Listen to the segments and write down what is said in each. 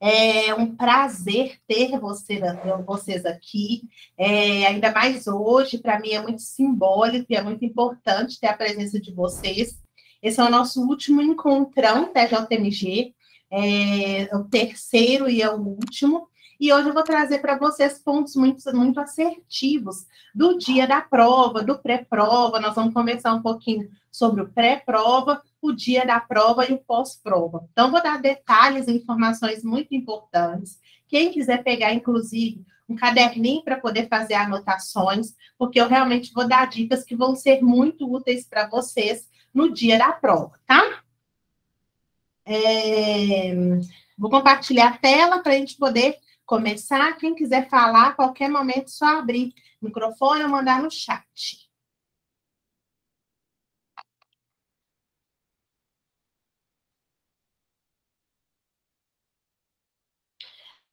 É um prazer ter vocês aqui, ainda mais hoje, para mim é muito simbólico e é muito importante ter a presença de vocês. Esse é o nosso último encontrão TJMG, o terceiro e é o último. E hoje eu vou trazer para vocês pontos muito assertivos do dia da prova, do pré-prova. Nós vamos conversar um pouquinho sobre o pré-prova, o dia da prova e o pós-prova. Então, vou dar detalhes e informações muito importantes. Quem quiser pegar, inclusive, um caderninho para poder fazer anotações, porque eu realmente vou dar dicas que vão ser muito úteis para vocês no dia da prova, tá? Vou compartilhar a tela para a gente poder começar. Quem quiser falar, a qualquer momento, só abrir o microfone ou mandar no chat.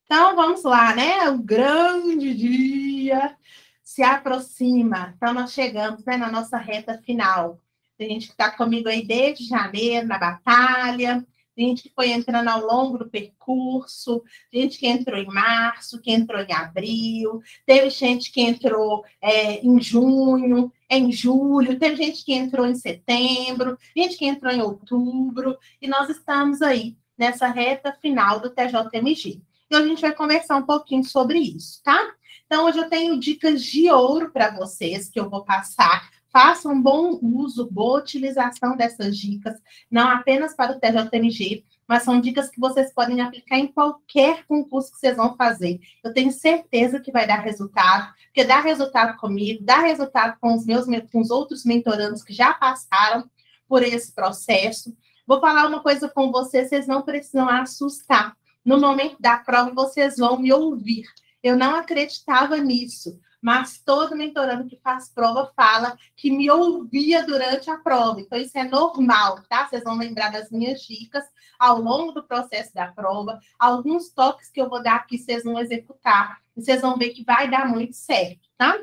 Então, vamos lá, né? O grande dia se aproxima. Então, nós chegamos, né, na nossa reta final. Tem gente que está comigo aí desde janeiro, na batalha. Tem gente que foi entrando ao longo do percurso. Tem gente que entrou em março, que entrou em abril. Teve gente que entrou em junho, em julho. Teve gente que entrou em setembro. Gente que entrou em outubro. E nós estamos aí nessa reta final do TJMG. E hoje a gente vai conversar um pouquinho sobre isso, tá? Então, hoje eu tenho dicas de ouro para vocês que eu vou passar. Façam um bom uso, boa utilização dessas dicas, não apenas para o TJMG, mas são dicas que vocês podem aplicar em qualquer concurso que vocês vão fazer. Eu tenho certeza que vai dar resultado, porque dá resultado comigo, dá resultado com os outros mentorandos que já passaram por esse processo. Vou falar uma coisa com vocês não precisam assustar. No momento da prova, vocês vão me ouvir. Eu não acreditava nisso, mas todo mentorando que faz prova fala que me ouvia durante a prova. Então, isso é normal, tá? Vocês vão lembrar das minhas dicas ao longo do processo da prova. Alguns toques que eu vou dar aqui, vocês vão executar. E vocês vão ver que vai dar muito certo, tá?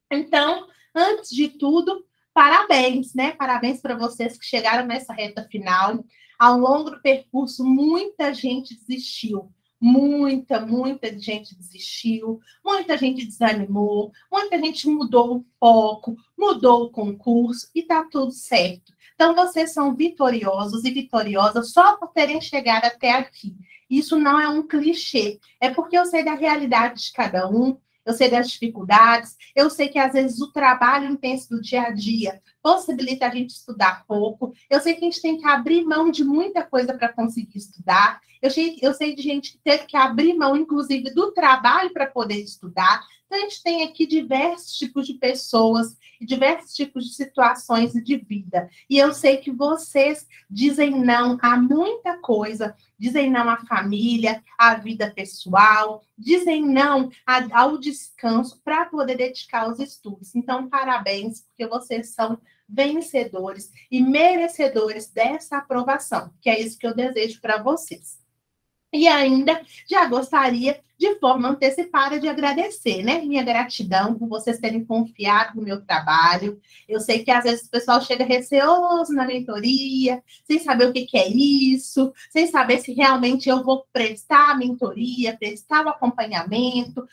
Então, antes de tudo, parabéns, né? Parabéns para vocês que chegaram nessa reta final. Ao longo do percurso, muita gente desistiu. Muita gente desistiu, muita gente desanimou, muita gente mudou o foco, mudou o concurso e tá tudo certo. Então, vocês são vitoriosos e vitoriosas só por terem chegado até aqui. Isso não é um clichê, é porque eu sei da realidade de cada um, eu sei das dificuldades, eu sei que às vezes o trabalho intenso do dia a dia possibilita a gente estudar pouco, eu sei que a gente tem que abrir mão de muita coisa para conseguir estudar, eu sei de gente que teve que abrir mão, inclusive, do trabalho para poder estudar. Então, a gente tem aqui diversos tipos de pessoas e diversos tipos de situações de vida. E eu sei que vocês dizem não a muita coisa, dizem não à família, à vida pessoal, dizem não ao descanso para poder dedicar aos estudos. Então, parabéns, porque vocês são vencedores e merecedores dessa aprovação, que é isso que eu desejo para vocês. E ainda já gostaria, de forma antecipada, de agradecer, né? Minha gratidão por vocês terem confiado no meu trabalho. Eu sei que às vezes o pessoal chega receoso na mentoria, sem saber o que é isso, sem saber se realmente eu vou prestar a mentoria, prestar o acompanhamento,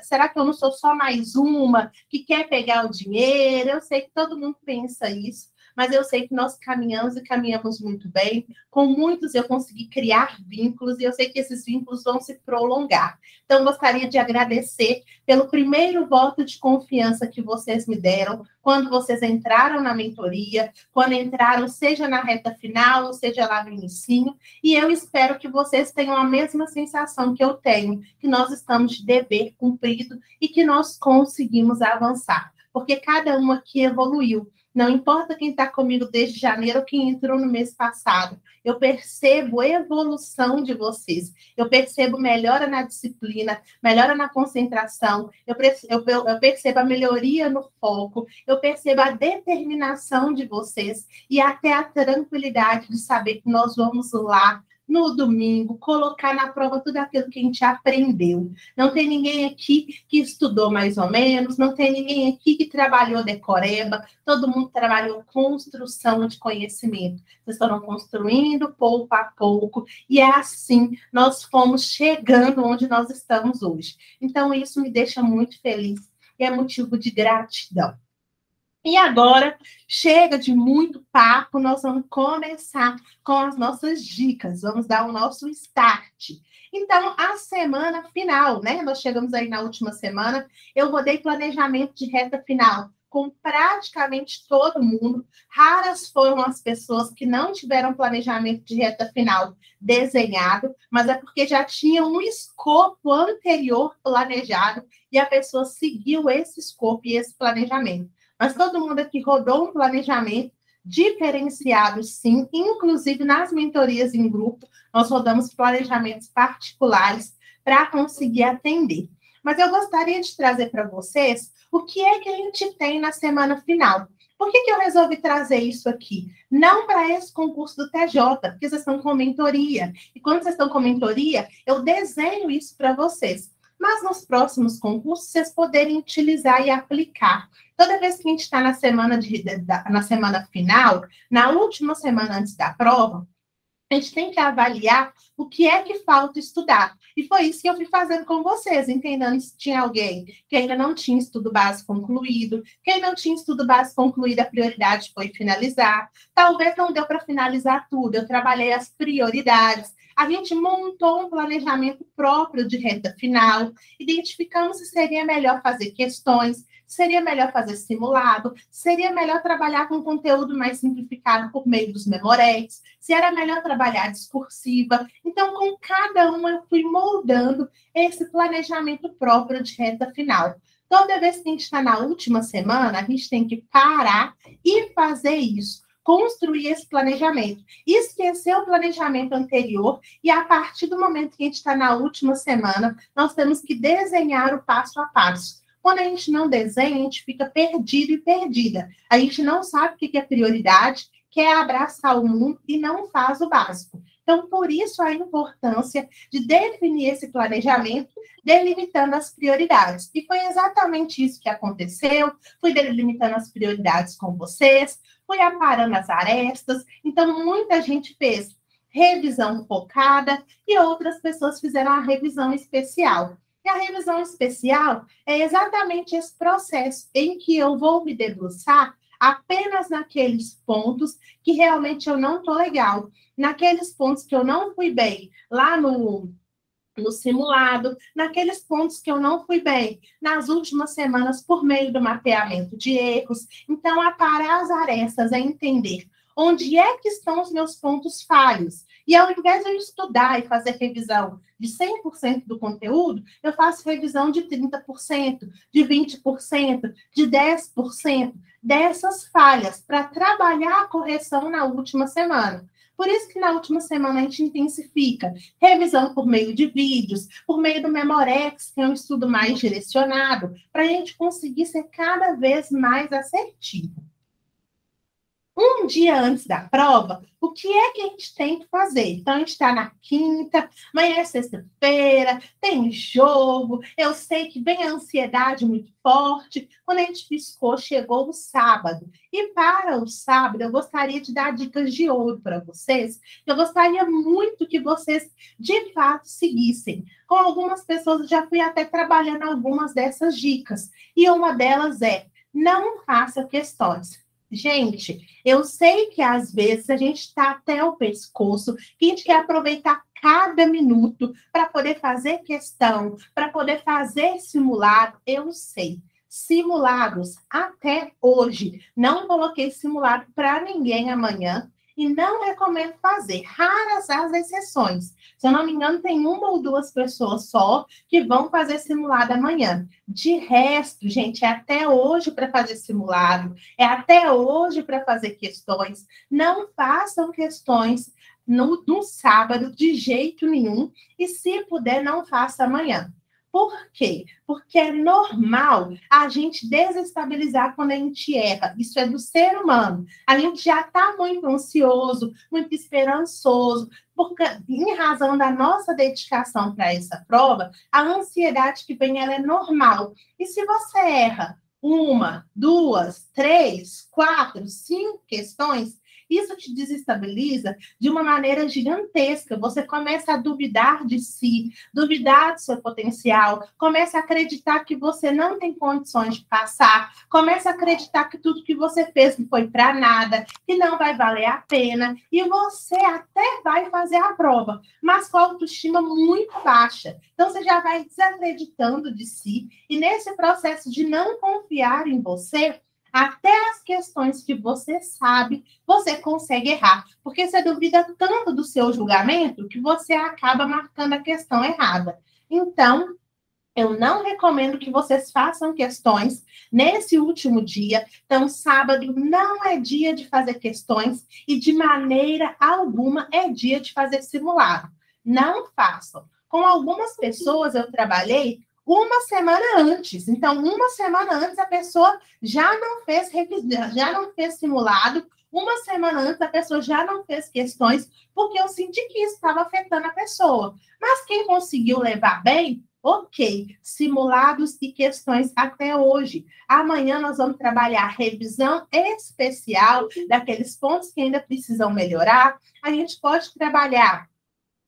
será que eu não sou só mais uma que quer pegar o dinheiro? Eu sei que todo mundo pensa isso, mas eu sei que nós caminhamos e caminhamos muito bem. Com muitos eu consegui criar vínculos e eu sei que esses vínculos vão se prolongar. Então, gostaria de agradecer pelo primeiro voto de confiança que vocês me deram quando vocês entraram na mentoria, quando entraram, seja na reta final, ou seja lá no inicinho, e eu espero que vocês tenham a mesma sensação que eu tenho, que nós estamos de dever cumprido e que nós conseguimos avançar, porque cada um aqui evoluiu. Não importa quem está comigo desde janeiro ou quem entrou no mês passado. Eu percebo a evolução de vocês. Eu percebo melhora na disciplina, melhora na concentração. Eu percebo a melhoria no foco. Eu percebo a determinação de vocês e até a tranquilidade de saber que nós vamos lá no domingo, colocar na prova tudo aquilo que a gente aprendeu. Não tem ninguém aqui que estudou mais ou menos, não tem ninguém aqui que trabalhou decoreba, todo mundo trabalhou construção de conhecimento. Vocês foram construindo pouco a pouco, e é assim nós fomos chegando onde nós estamos hoje. Então, isso me deixa muito feliz e é motivo de gratidão. E agora, chega de muito papo, nós vamos começar com as nossas dicas, vamos dar o nosso start. Então, a semana final, né? Nós chegamos aí na última semana, eu rodei planejamento de reta final com praticamente todo mundo. Raras foram as pessoas que não tiveram planejamento de reta final desenhado, mas é porque já tinha um escopo anterior planejado e a pessoa seguiu esse escopo e esse planejamento. Mas todo mundo aqui rodou um planejamento diferenciado, sim. Inclusive, nas mentorias em grupo, nós rodamos planejamentos particulares para conseguir atender. Mas eu gostaria de trazer para vocês o que é que a gente tem na semana final. Por que eu resolvi trazer isso aqui? Não para esse concurso do TJ, porque vocês estão com mentoria. E quando vocês estão com mentoria, eu desenho isso para vocês. Mas nos próximos concursos, vocês poderem utilizar e aplicar. Toda vez que a gente está na semana final, na última semana antes da prova, a gente tem que avaliar o que é que falta estudar. E foi isso que eu fui fazendo com vocês, entendendo se tinha alguém que ainda não tinha estudo básico concluído. Quem não tinha estudo básico concluído, a prioridade foi finalizar. Talvez não deu para finalizar tudo, eu trabalhei as prioridades. A gente montou um planejamento próprio de reta final, identificamos se seria melhor fazer questões, seria melhor fazer simulado, seria melhor trabalhar com conteúdo mais simplificado por meio dos memorex, se era melhor trabalhar discursiva. Então, com cada uma, eu fui moldando esse planejamento próprio de reta final. Toda vez que a gente está na última semana, a gente tem que parar e fazer isso. Construir esse planejamento, esquecer o planejamento anterior e a partir do momento que a gente está na última semana, nós temos que desenhar o passo a passo. Quando a gente não desenha, a gente fica perdido e perdida. A gente não sabe o que é prioridade, quer abraçar o mundo e não faz o básico. Então, por isso a importância de definir esse planejamento, delimitando as prioridades. E foi exatamente isso que aconteceu. Fui delimitando as prioridades com vocês, fui aparando as arestas. Então, muita gente fez revisão focada e outras pessoas fizeram a revisão especial. E a revisão especial é exatamente esse processo em que eu vou me debruçar apenas naqueles pontos que realmente eu não estou legal, naqueles pontos que eu não fui bem lá no simulado, naqueles pontos que eu não fui bem nas últimas semanas por meio do mapeamento de erros. Então, aparar as arestas é entender onde é que estão os meus pontos falhos. E ao invés de eu estudar e fazer revisão de 100% do conteúdo, eu faço revisão de 30%, de 20%, de 10% dessas falhas para trabalhar a correção na última semana. Por isso que na última semana a gente intensifica revisão por meio de vídeos, por meio do Memorex, que é um estudo mais direcionado, para a gente conseguir ser cada vez mais assertivo. Um dia antes da prova, o que é que a gente tem que fazer? Então, a gente está na quinta, amanhã é sexta-feira, tem jogo, eu sei que vem a ansiedade muito forte. Quando a gente piscou, chegou o sábado. E para o sábado, eu gostaria de dar dicas de ouro para vocês. Eu gostaria muito que vocês, de fato, seguissem. Com algumas pessoas, eu já fui até trabalhando algumas dessas dicas. E uma delas é, não faça questões. Gente, eu sei que às vezes a gente está até o pescoço, que a gente quer aproveitar cada minuto para poder fazer questão, para poder fazer simulado. Eu sei, simulados até hoje. Não coloquei simulado para ninguém amanhã e não recomendo fazer. Raras as exceções. Se eu não me engano, tem uma ou duas pessoas só que vão fazer simulado amanhã. De resto, gente, é até hoje para fazer simulado, é até hoje para fazer questões. Não façam questões no sábado de jeito nenhum e, se puder, não faça amanhã. Por quê? Porque é normal a gente desestabilizar quando a gente erra. Isso é do ser humano. A gente já está muito ansioso, muito esperançoso, porque, em razão da nossa dedicação para essa prova, a ansiedade que vem ela é normal. E se você erra uma, duas, três, quatro, cinco questões, isso te desestabiliza de uma maneira gigantesca. Você começa a duvidar de si, duvidar do seu potencial, começa a acreditar que você não tem condições de passar, começa a acreditar que tudo que você fez não foi para nada, que não vai valer a pena, e você até vai fazer a prova, mas com a autoestima muito baixa. Então, você já vai desacreditando de si, e nesse processo de não confiar em você, até as questões que você sabe, você consegue errar. Porque você duvida tanto do seu julgamento que você acaba marcando a questão errada. Então, eu não recomendo que vocês façam questões nesse último dia. Então, sábado não é dia de fazer questões e, de maneira alguma, é dia de fazer simulado. Não façam. Com algumas pessoas eu trabalhei uma semana antes. Então, uma semana antes a pessoa já não fez revisão, já não fez simulado. Uma semana antes a pessoa já não fez questões, porque eu senti que isso estava afetando a pessoa. Mas quem conseguiu levar bem, ok, simulados e questões até hoje. Amanhã nós vamos trabalhar revisão especial daqueles pontos que ainda precisam melhorar. A gente pode trabalhar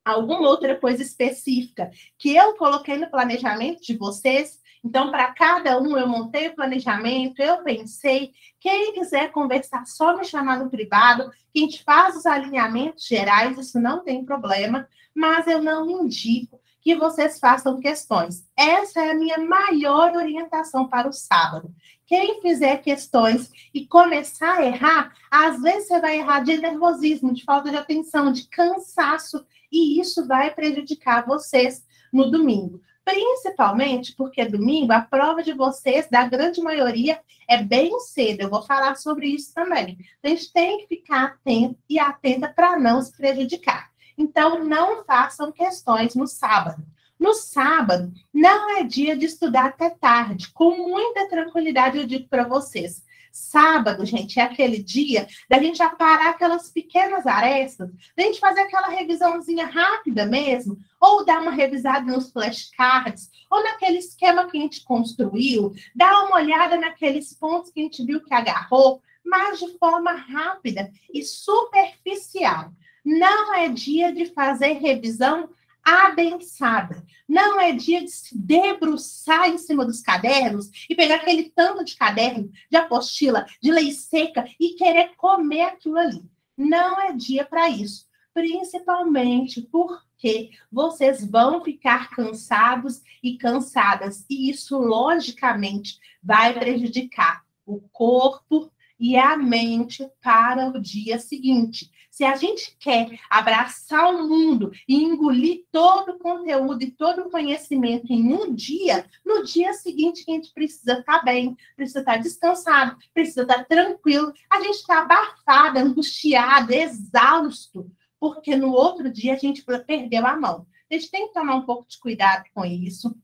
alguma outra coisa específica que eu coloquei no planejamento de vocês. Então, para cada um, eu montei o planejamento, eu pensei. Quem quiser conversar, só me chamar no privado, que a gente faz os alinhamentos gerais, isso não tem problema, mas eu não indico que vocês façam questões. Essa é a minha maior orientação para o sábado. Quem fizer questões e começar a errar, às vezes você vai errar de nervosismo, de falta de atenção, de cansaço, e isso vai prejudicar vocês no domingo. Principalmente porque domingo a prova de vocês, da grande maioria, é bem cedo. Eu vou falar sobre isso também. A gente tem que ficar atento e atenta para não se prejudicar. Então, não façam questões no sábado. No sábado, não é dia de estudar até tarde. Com muita tranquilidade, eu digo para vocês. Sábado, gente, é aquele dia da gente aparar aquelas pequenas arestas, da gente fazer aquela revisãozinha rápida mesmo, ou dar uma revisada nos flashcards, ou naquele esquema que a gente construiu, dar uma olhada naqueles pontos que a gente viu que agarrou, mas de forma rápida e superficial. Não é dia de fazer revisão adensada. Não é dia de se debruçar em cima dos cadernos e pegar aquele tanto de caderno, de apostila, de lei seca e querer comer aquilo ali. Não é dia para isso. Principalmente porque vocês vão ficar cansados e cansadas. E isso, logicamente, vai prejudicar o corpo e a mente para o dia seguinte. Se a gente quer abraçar o mundo e engolir todo o conteúdo e todo o conhecimento em um dia, no dia seguinte a gente precisa estar bem, precisa estar descansado, precisa estar tranquilo. A gente está abafado, angustiado, exausto, porque no outro dia a gente perdeu a mão. A gente tem que tomar um pouco de cuidado com isso.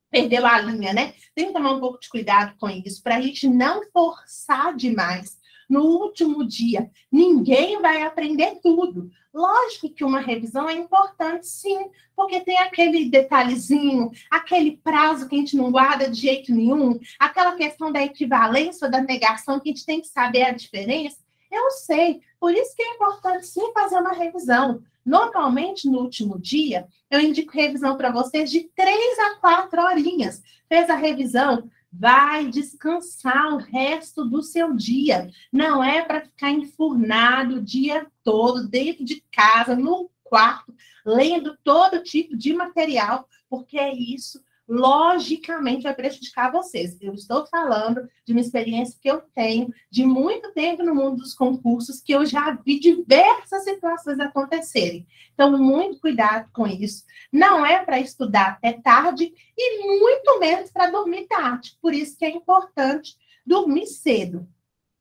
Perdeu a linha, né? Tem que tomar um pouco de cuidado com isso, para a gente não forçar demais. No último dia, ninguém vai aprender tudo. Lógico que uma revisão é importante, sim, porque tem aquele detalhezinho, aquele prazo que a gente não guarda de jeito nenhum, aquela questão da equivalência ou da negação que a gente tem que saber a diferença. Eu sei, por isso que é importante, sim, fazer uma revisão. Normalmente, no último dia, eu indico revisão para vocês de 3 a 4 horinhas. Fez a revisão? Vai descansar o resto do seu dia. Não é para ficar enfurnado o dia todo, dentro de casa, no quarto, lendo todo tipo de material, porque é isso, logicamente, vai prejudicar vocês. Eu estou falando de uma experiência que eu tenho de muito tempo no mundo dos concursos, que eu já vi diversas situações acontecerem. Então, muito cuidado com isso. Não é para estudar até tarde e muito menos para dormir tarde. Por isso que é importante dormir cedo.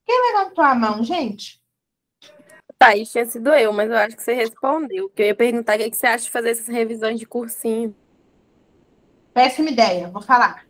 Quem levantou a mão, gente? Tá, isso tinha sido eu, mas eu acho que você respondeu. Que eu ia perguntar o que você acha de fazer essas revisões de cursinho. Péssima ideia, vou falar.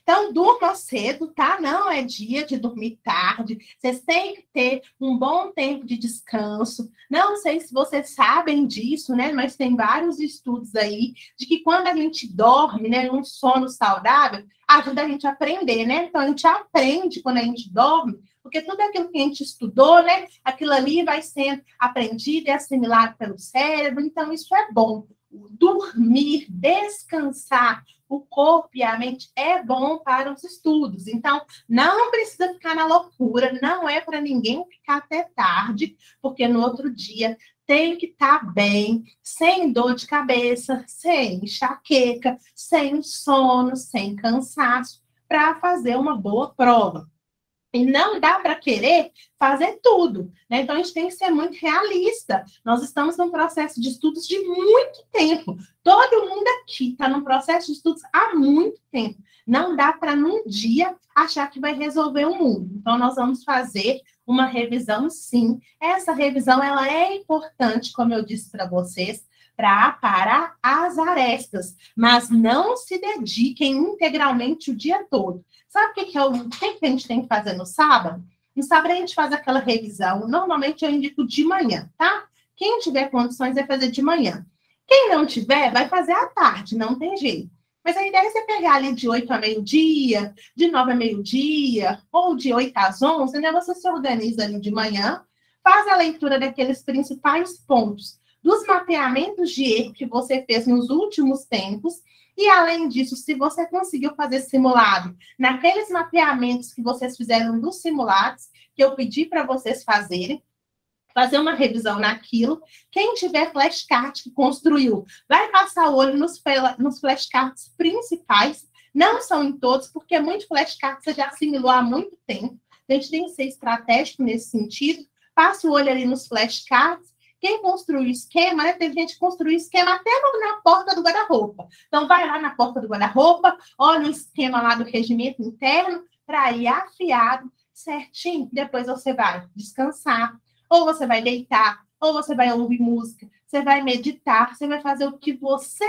Então, durma cedo, tá? Não é dia de dormir tarde. Vocês têm que ter um bom tempo de descanso. Não sei se vocês sabem disso, né? Mas tem vários estudos aí de que quando a gente dorme, né, um sono saudável, ajuda a gente a aprender, né? Então, a gente aprende quando a gente dorme, porque tudo aquilo que a gente estudou, né? Aquilo ali vai sendo aprendido e assimilado pelo cérebro. Então, isso é bom. Dormir, descansar o corpo e a mente é bom para os estudos. Então, não precisa ficar na loucura, não é para ninguém ficar até tarde, porque no outro dia tem que estar bem, sem dor de cabeça, sem enxaqueca, sem sono, sem cansaço, para fazer uma boa prova. E não dá para querer fazer tudo, né? Então, a gente tem que ser muito realista. Nós estamos num processo de estudos de muito tempo. Todo mundo aqui está num processo de estudos há muito tempo. Não dá para, num dia, achar que vai resolver o mundo. Então, nós vamos fazer uma revisão, sim. Essa revisão, ela é importante, como eu disse para vocês, para aparar as arestas, mas não se dediquem integralmente o dia todo. Sabe o que a gente tem que fazer no sábado? No sábado a gente faz aquela revisão. Normalmente eu indico de manhã, tá? Quem tiver condições vai fazer de manhã. Quem não tiver, vai fazer à tarde, não tem jeito. Mas a ideia é você pegar ali de 8 a meio-dia, de 9 a meio-dia, ou de 8 às 11, né? Você se organiza ali de manhã, faz a leitura daqueles principais pontos, dos mapeamentos de erro que você fez nos últimos tempos. E, além disso, se você conseguiu fazer simulado naqueles mapeamentos que vocês fizeram dos simulados, que eu pedi para vocês fazerem, fazer uma revisão naquilo. Quem tiver flashcard que construiu, vai passar o olho nos flashcards principais. Não são em todos, porque muito flashcard você já assimilou há muito tempo. A gente tem que ser estratégico nesse sentido. Passa o olho ali nos flashcards. Quem construiu esquema, né? Teve gente que construiu esquema até na porta do guarda-roupa. Então, vai lá na porta do guarda-roupa, olha o esquema lá do regimento interno, para ir afiado, certinho. Depois você vai descansar, ou você vai deitar, ou você vai ouvir música, você vai meditar, você vai fazer o que você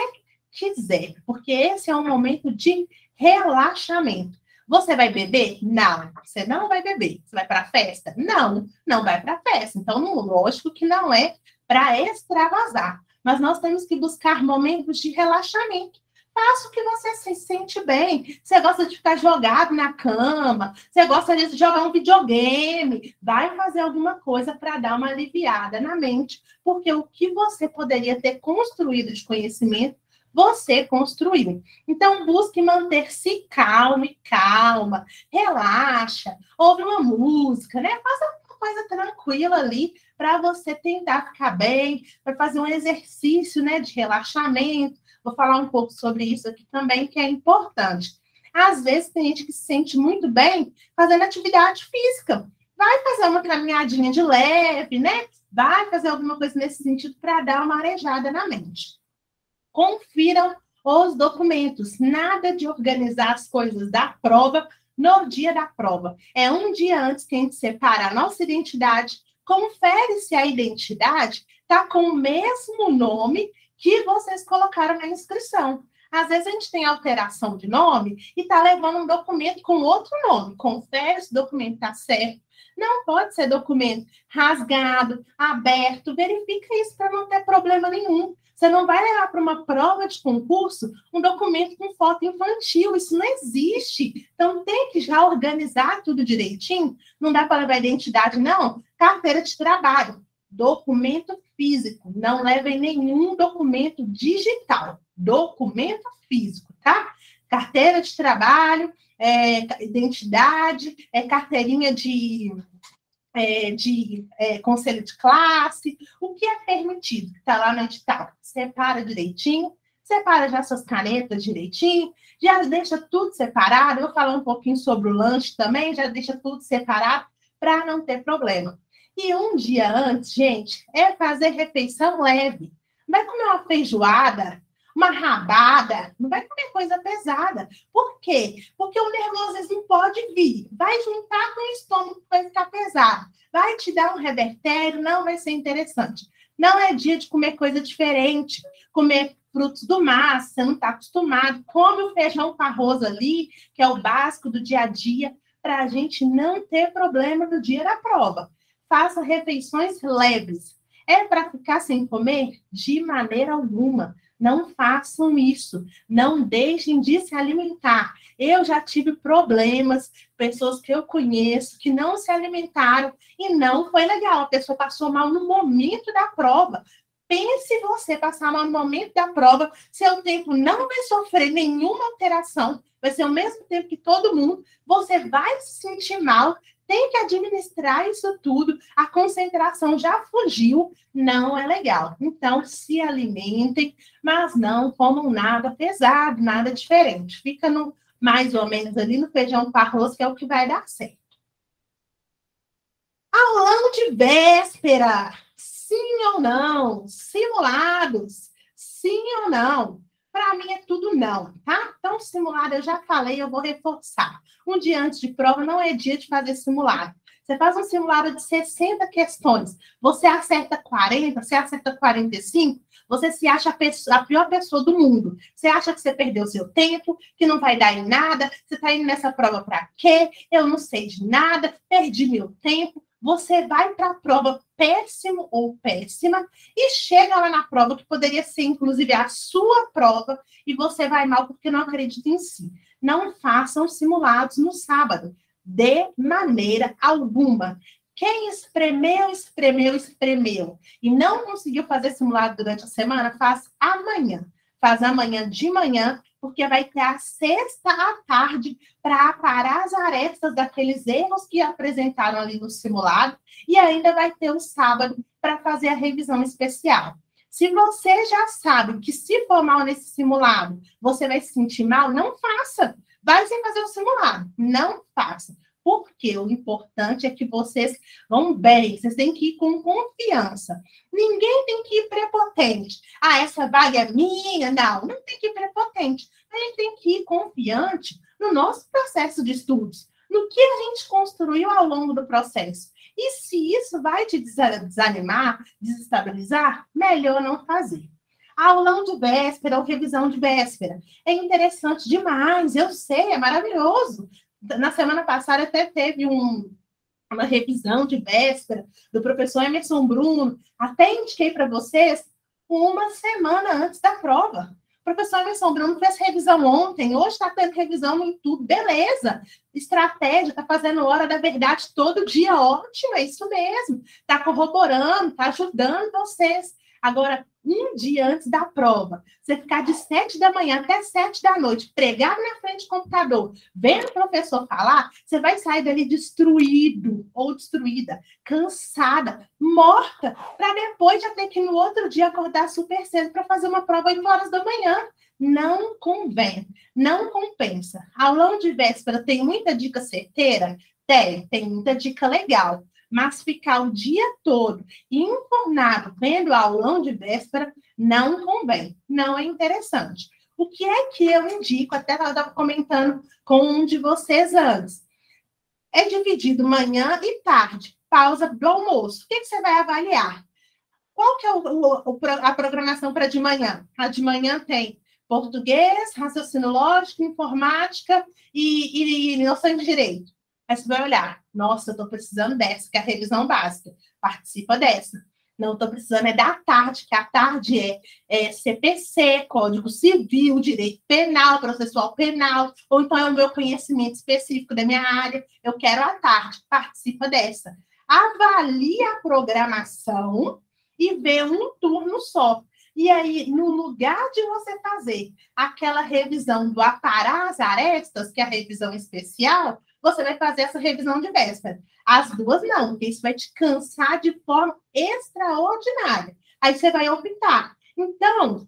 quiser, porque esse é um momento de relaxamento. Você vai beber? Não, você não vai beber. Você vai para a festa? Não, não vai para a festa. Então, lógico que não é para extravasar. Mas nós temos que buscar momentos de relaxamento. Faça o que você se sente bem. Você gosta de ficar jogado na cama, você gosta de jogar um videogame, vai fazer alguma coisa para dar uma aliviada na mente, porque o que você poderia ter construído de conhecimento, você construiu. Então, busque manter-se calmo e calma, relaxa, ouve uma música, né? Faça uma coisa tranquila ali para você tentar ficar bem, para fazer um exercício, né, de relaxamento. Vou falar um pouco sobre isso aqui também, que é importante. Às vezes tem gente que se sente muito bem fazendo atividade física. Vai fazer uma caminhadinha de leve, né? Vai fazer alguma coisa nesse sentido para dar uma arejada na mente. Confiram os documentos. Nada de organizar as coisas da prova no dia da prova. É um dia antes que a gente separa a nossa identidade. Confere se a identidade está com o mesmo nome que vocês colocaram na inscrição. Às vezes a gente tem alteração de nome e está levando um documento com outro nome. Confere se o documento está certo. Não pode ser documento rasgado, aberto. Verifica isso para não ter problema nenhum. Você não vai levar para uma prova de concurso um documento com foto infantil. Isso não existe. Então, tem que já organizar tudo direitinho. Não dá para levar identidade, não. Carteira de trabalho, documento físico. Não levem nenhum documento digital. Documento físico, tá? Carteira de trabalho, identidade, carteirinha de conselho de classe, o que é permitido, que está lá no edital. Separa direitinho, separa já suas canetas direitinho, já deixa tudo separado. Eu vou falar um pouquinho sobre o lanche também, já deixa tudo separado para não ter problema. E um dia antes, gente, é fazer refeição leve. Não vai comer uma feijoada, uma rabada, não vai comer coisa pesada. Por quê? Porque o nervosismo pode vir, vai juntar com o estômago que vai ficar pesado, vai te dar um revertério, não vai ser interessante. Não é dia de comer coisa diferente, comer frutos do mar, você não está acostumado. Come o feijão com arroz ali, que é o básico do dia a dia, para a gente não ter problema no dia da prova. Faça refeições leves. É para ficar sem comer? De maneira alguma. Não façam isso. Não deixem de se alimentar. Eu já tive problemas, pessoas que eu conheço que não se alimentaram e não foi legal. A pessoa passou mal no momento da prova. Pense você passar mal no momento da prova, seu tempo não vai sofrer nenhuma alteração, vai ser o mesmo tempo que todo mundo, você vai se sentir mal, tem que administrar isso tudo, a concentração já fugiu, não é legal. Então, se alimentem, mas não comam nada pesado, nada diferente. Fica no, mais ou menos ali no feijão com arroz, que é o que vai dar certo. Aulão de véspera, sim ou não? Simulados, sim ou não? Para mim é tudo não, tá? Então, simulado eu já falei, eu vou reforçar. Um dia antes de prova não é dia de fazer simulado. Você faz um simulado de 60 questões, você acerta 40, você acerta 45, você se acha a pior pessoa do mundo. Você acha que você perdeu seu tempo, que não vai dar em nada, você está indo nessa prova para quê? Eu não sei de nada, perdi meu tempo. Você vai para a prova péssimo ou péssima e chega lá na prova que poderia ser, inclusive, a sua prova e você vai mal porque não acredita em si. Não façam simulados no sábado, de maneira alguma. Quem espremeu, espremeu, espremeu e não conseguiu fazer simulado durante a semana, faz amanhã. Faz amanhã de manhã, porque vai ter a sexta à tarde para aparar as arestas daqueles erros que apresentaram ali no simulado e ainda vai ter o sábado para fazer a revisão especial. Se você já sabe que se for mal nesse simulado, você vai se sentir mal, não faça. Vai sem fazer o simulado. Não faça. Porque o importante é que vocês vão bem, vocês têm que ir com confiança. Ninguém tem que ir prepotente. Ah, essa vaga é minha. Não, não tem que ir prepotente. A gente tem que ir confiante no nosso processo de estudos, no que a gente construiu ao longo do processo. E se isso vai te desanimar, desestabilizar, melhor não fazer. Aulão de véspera ou revisão de véspera. É interessante demais, eu sei, é maravilhoso. Na semana passada até teve uma revisão de véspera do professor Emerson Bruno. Até indiquei para vocês uma semana antes da prova. O professor Emerson Bruno fez revisão ontem, hoje está tendo revisão em tudo. Beleza, estratégia, está fazendo hora da verdade todo dia, ótimo, é isso mesmo. Está corroborando, está ajudando vocês. Agora, um dia antes da prova, você ficar de 7 da manhã até 7 da noite, pregado na frente do computador, vendo o professor falar, você vai sair dali destruído ou destruída, cansada, morta, para depois já ter que no outro dia acordar super cedo para fazer uma prova 8 horas da manhã. Não convém, não compensa. Aulão de véspera tem muita dica certeira? Tem muita dica legal. Mas ficar o dia todo informado vendo aulão de véspera não convém, não é interessante. O que é que eu indico, até eu estava comentando com um de vocês antes, é dividido manhã e tarde, pausa do almoço. O que você vai avaliar? Qual que é a programação para de manhã? A de manhã tem português, raciocínio lógico, informática e noção de direito. Aí você vai olhar, nossa, eu estou precisando dessa, que é a revisão básica. Participa dessa. Não, estou precisando é da tarde, que a tarde é CPC, Código Civil, Direito Penal, Processual Penal, ou então é o meu conhecimento específico da minha área. Eu quero a tarde, participa dessa. Avalie a programação e vê um turno só. E aí, no lugar de você fazer aquela revisão do aparar as arestas, que é a revisão especial, você vai fazer essa revisão de véspera. As duas não, porque isso vai te cansar de forma extraordinária. Aí você vai optar. Então,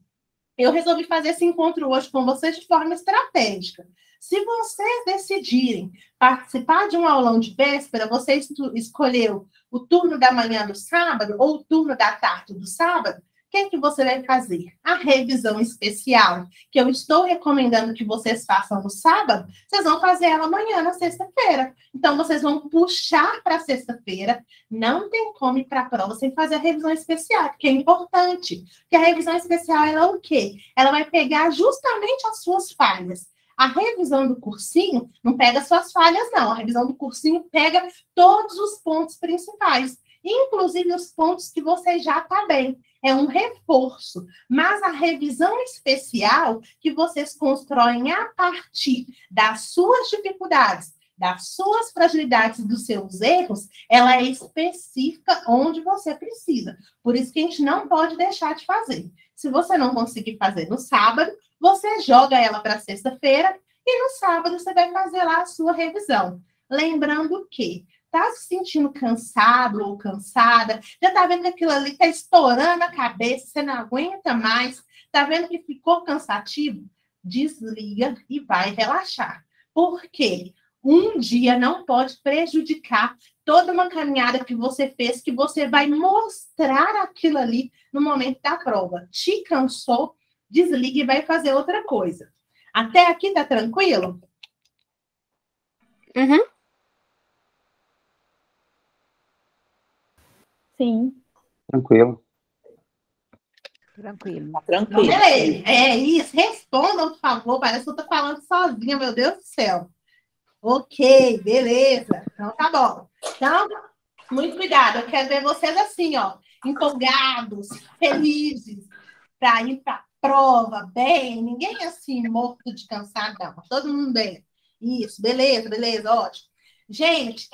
eu resolvi fazer esse encontro hoje com vocês de forma estratégica. Se vocês decidirem participar de um aulão de véspera, você escolheu o turno da manhã do sábado ou o turno da tarde do sábado, que você vai fazer? A revisão especial, que eu estou recomendando que vocês façam no sábado, vocês vão fazer ela amanhã, na sexta-feira. Então, vocês vão puxar para sexta-feira. Não tem como ir para a prova sem fazer a revisão especial, porque é importante. Porque a revisão especial, ela é o quê? Ela vai pegar justamente as suas falhas. A revisão do cursinho não pega suas falhas, não. A revisão do cursinho pega todos os pontos principais, inclusive os pontos que você já está bem. É um reforço. Mas a revisão especial, que vocês constroem a partir das suas dificuldades, das suas fragilidades e dos seus erros, ela é específica onde você precisa. Por isso que a gente não pode deixar de fazer. Se você não conseguir fazer no sábado, você joga ela para sexta-feira e no sábado você vai fazer lá a sua revisão. Lembrando que está se sentindo cansado ou cansada, já está vendo que aquilo ali está estourando a cabeça, você não aguenta mais, está vendo que ficou cansativo? Desliga e vai relaxar. Por quê? Um dia não pode prejudicar toda uma caminhada que você fez, que você vai mostrar aquilo ali no momento da prova. Te cansou? Desliga e vai fazer outra coisa. Até aqui tá tranquilo? Uhum. Sim. Tranquilo. Tranquilo. É isso. Respondam, por favor. Parece que eu tô falando sozinha, meu Deus do céu. Ok, beleza. Então tá bom. Então, muito cuidado. Eu quero ver vocês assim, ó, empolgados, felizes, para ir para a prova, bem. Ninguém assim, morto de cansado, não. Todo mundo bem. Isso, beleza, ótimo. Gente,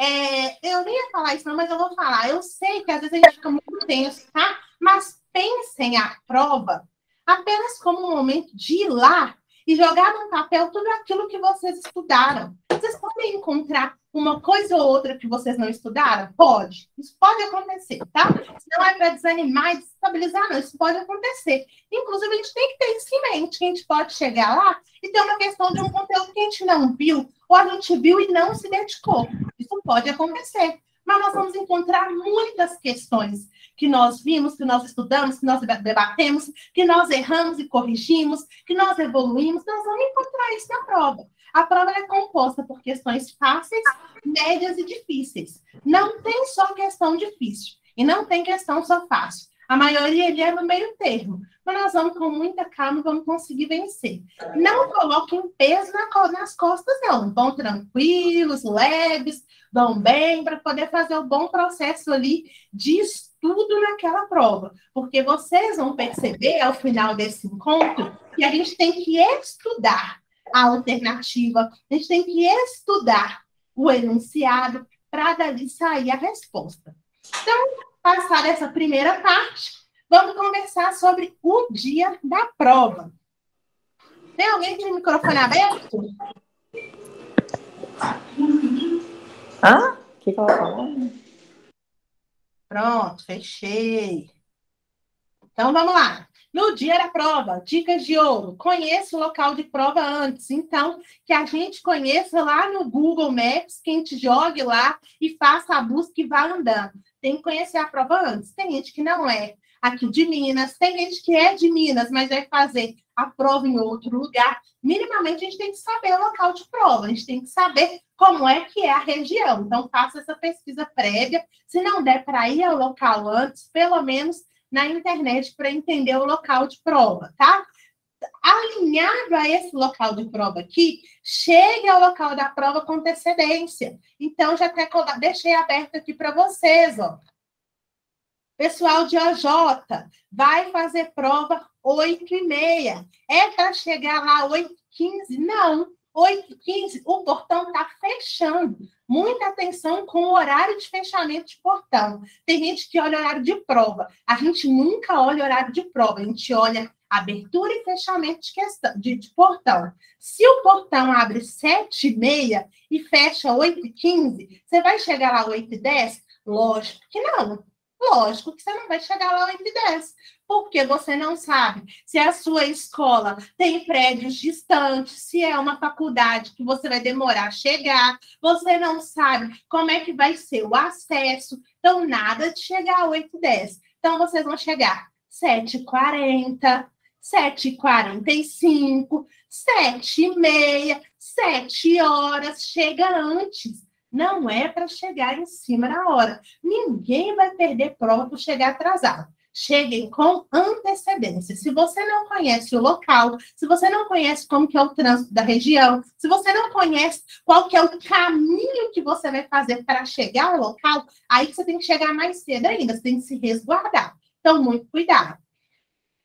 eu nem ia falar isso, não, mas eu vou falar. Eu sei que às vezes a gente fica muito tenso, tá? Mas pensem a prova apenas como um momento de ir lá e jogar no papel tudo aquilo que vocês estudaram. Vocês podem encontrar uma coisa ou outra que vocês não estudaram? Pode. Isso pode acontecer, tá? Isso não é para desanimar e desestabilizar, não. Isso pode acontecer. Inclusive, a gente tem que ter isso em mente, que a gente pode chegar lá e ter uma questão de um conteúdo que a gente não viu, ou a gente viu e não se dedicou. Isso pode acontecer. Mas nós vamos encontrar muitas questões que nós vimos, que nós estudamos, que nós debatemos, que nós erramos e corrigimos, que nós evoluímos. Nós vamos encontrar isso na prova. A prova é composta por questões fáceis, médias e difíceis. Não tem só questão difícil e não tem questão só fácil. A maioria ele é no meio termo. Mas nós vamos com muita calma e vamos conseguir vencer. Não coloquem peso nas costas, não. Vão tranquilos, leves, vão bem, para poder fazer o bom processo ali de estudo naquela prova. Porque vocês vão perceber, ao final desse encontro, que a gente tem que estudar a alternativa, a gente tem que estudar o enunciado para dali sair a resposta. Então, passar essa primeira parte, vamos conversar sobre o dia da prova. Tem alguém com o microfone aberto? Hã? O que ela falou? Pronto, fechei. Então, vamos lá. No dia da prova, dicas de ouro. Conheça o local de prova antes. Então, que a gente conheça lá no Google Maps, que a gente jogue lá e faça a busca e vá andando. Tem que conhecer a prova antes. Tem gente que não é aqui de Minas, tem gente que é de Minas, mas vai fazer a prova em outro lugar. Minimamente, a gente tem que saber o local de prova. A gente tem que saber como é que é a região. Então, faça essa pesquisa prévia. Se não der para ir ao local antes, pelo menos na internet para entender o local de prova, tá? Alinhado a esse local de prova aqui, chegue ao local da prova com antecedência. Então, já até deixei aberto aqui para vocês, ó. Pessoal de OJ, vai fazer prova 8h30. É para chegar lá 8h15? Não. 8h15, o portão está fechando. Muita atenção com o horário de fechamento de portão. Tem gente que olha o horário de prova. A gente nunca olha o horário de prova. A gente olha abertura e fechamento de portão. Se o portão abre 7h30 e fecha 8h15, você vai chegar lá 8h10? Lógico que não. Lógico que você não vai chegar lá 8h10, porque você não sabe se a sua escola tem prédios distantes, se é uma faculdade que você vai demorar a chegar, você não sabe como é que vai ser o acesso, então nada de chegar a 8h10. Então, vocês vão chegar 7h40, 7h45, 7h30, 7 horas. Chega antes. Não é para chegar em cima da hora. Ninguém vai perder prova por chegar atrasado. Cheguem com antecedência. Se você não conhece o local, se você não conhece como que é o trânsito da região, se você não conhece qual que é o caminho que você vai fazer para chegar ao local, aí você tem que chegar mais cedo ainda, você tem que se resguardar. Então, muito cuidado.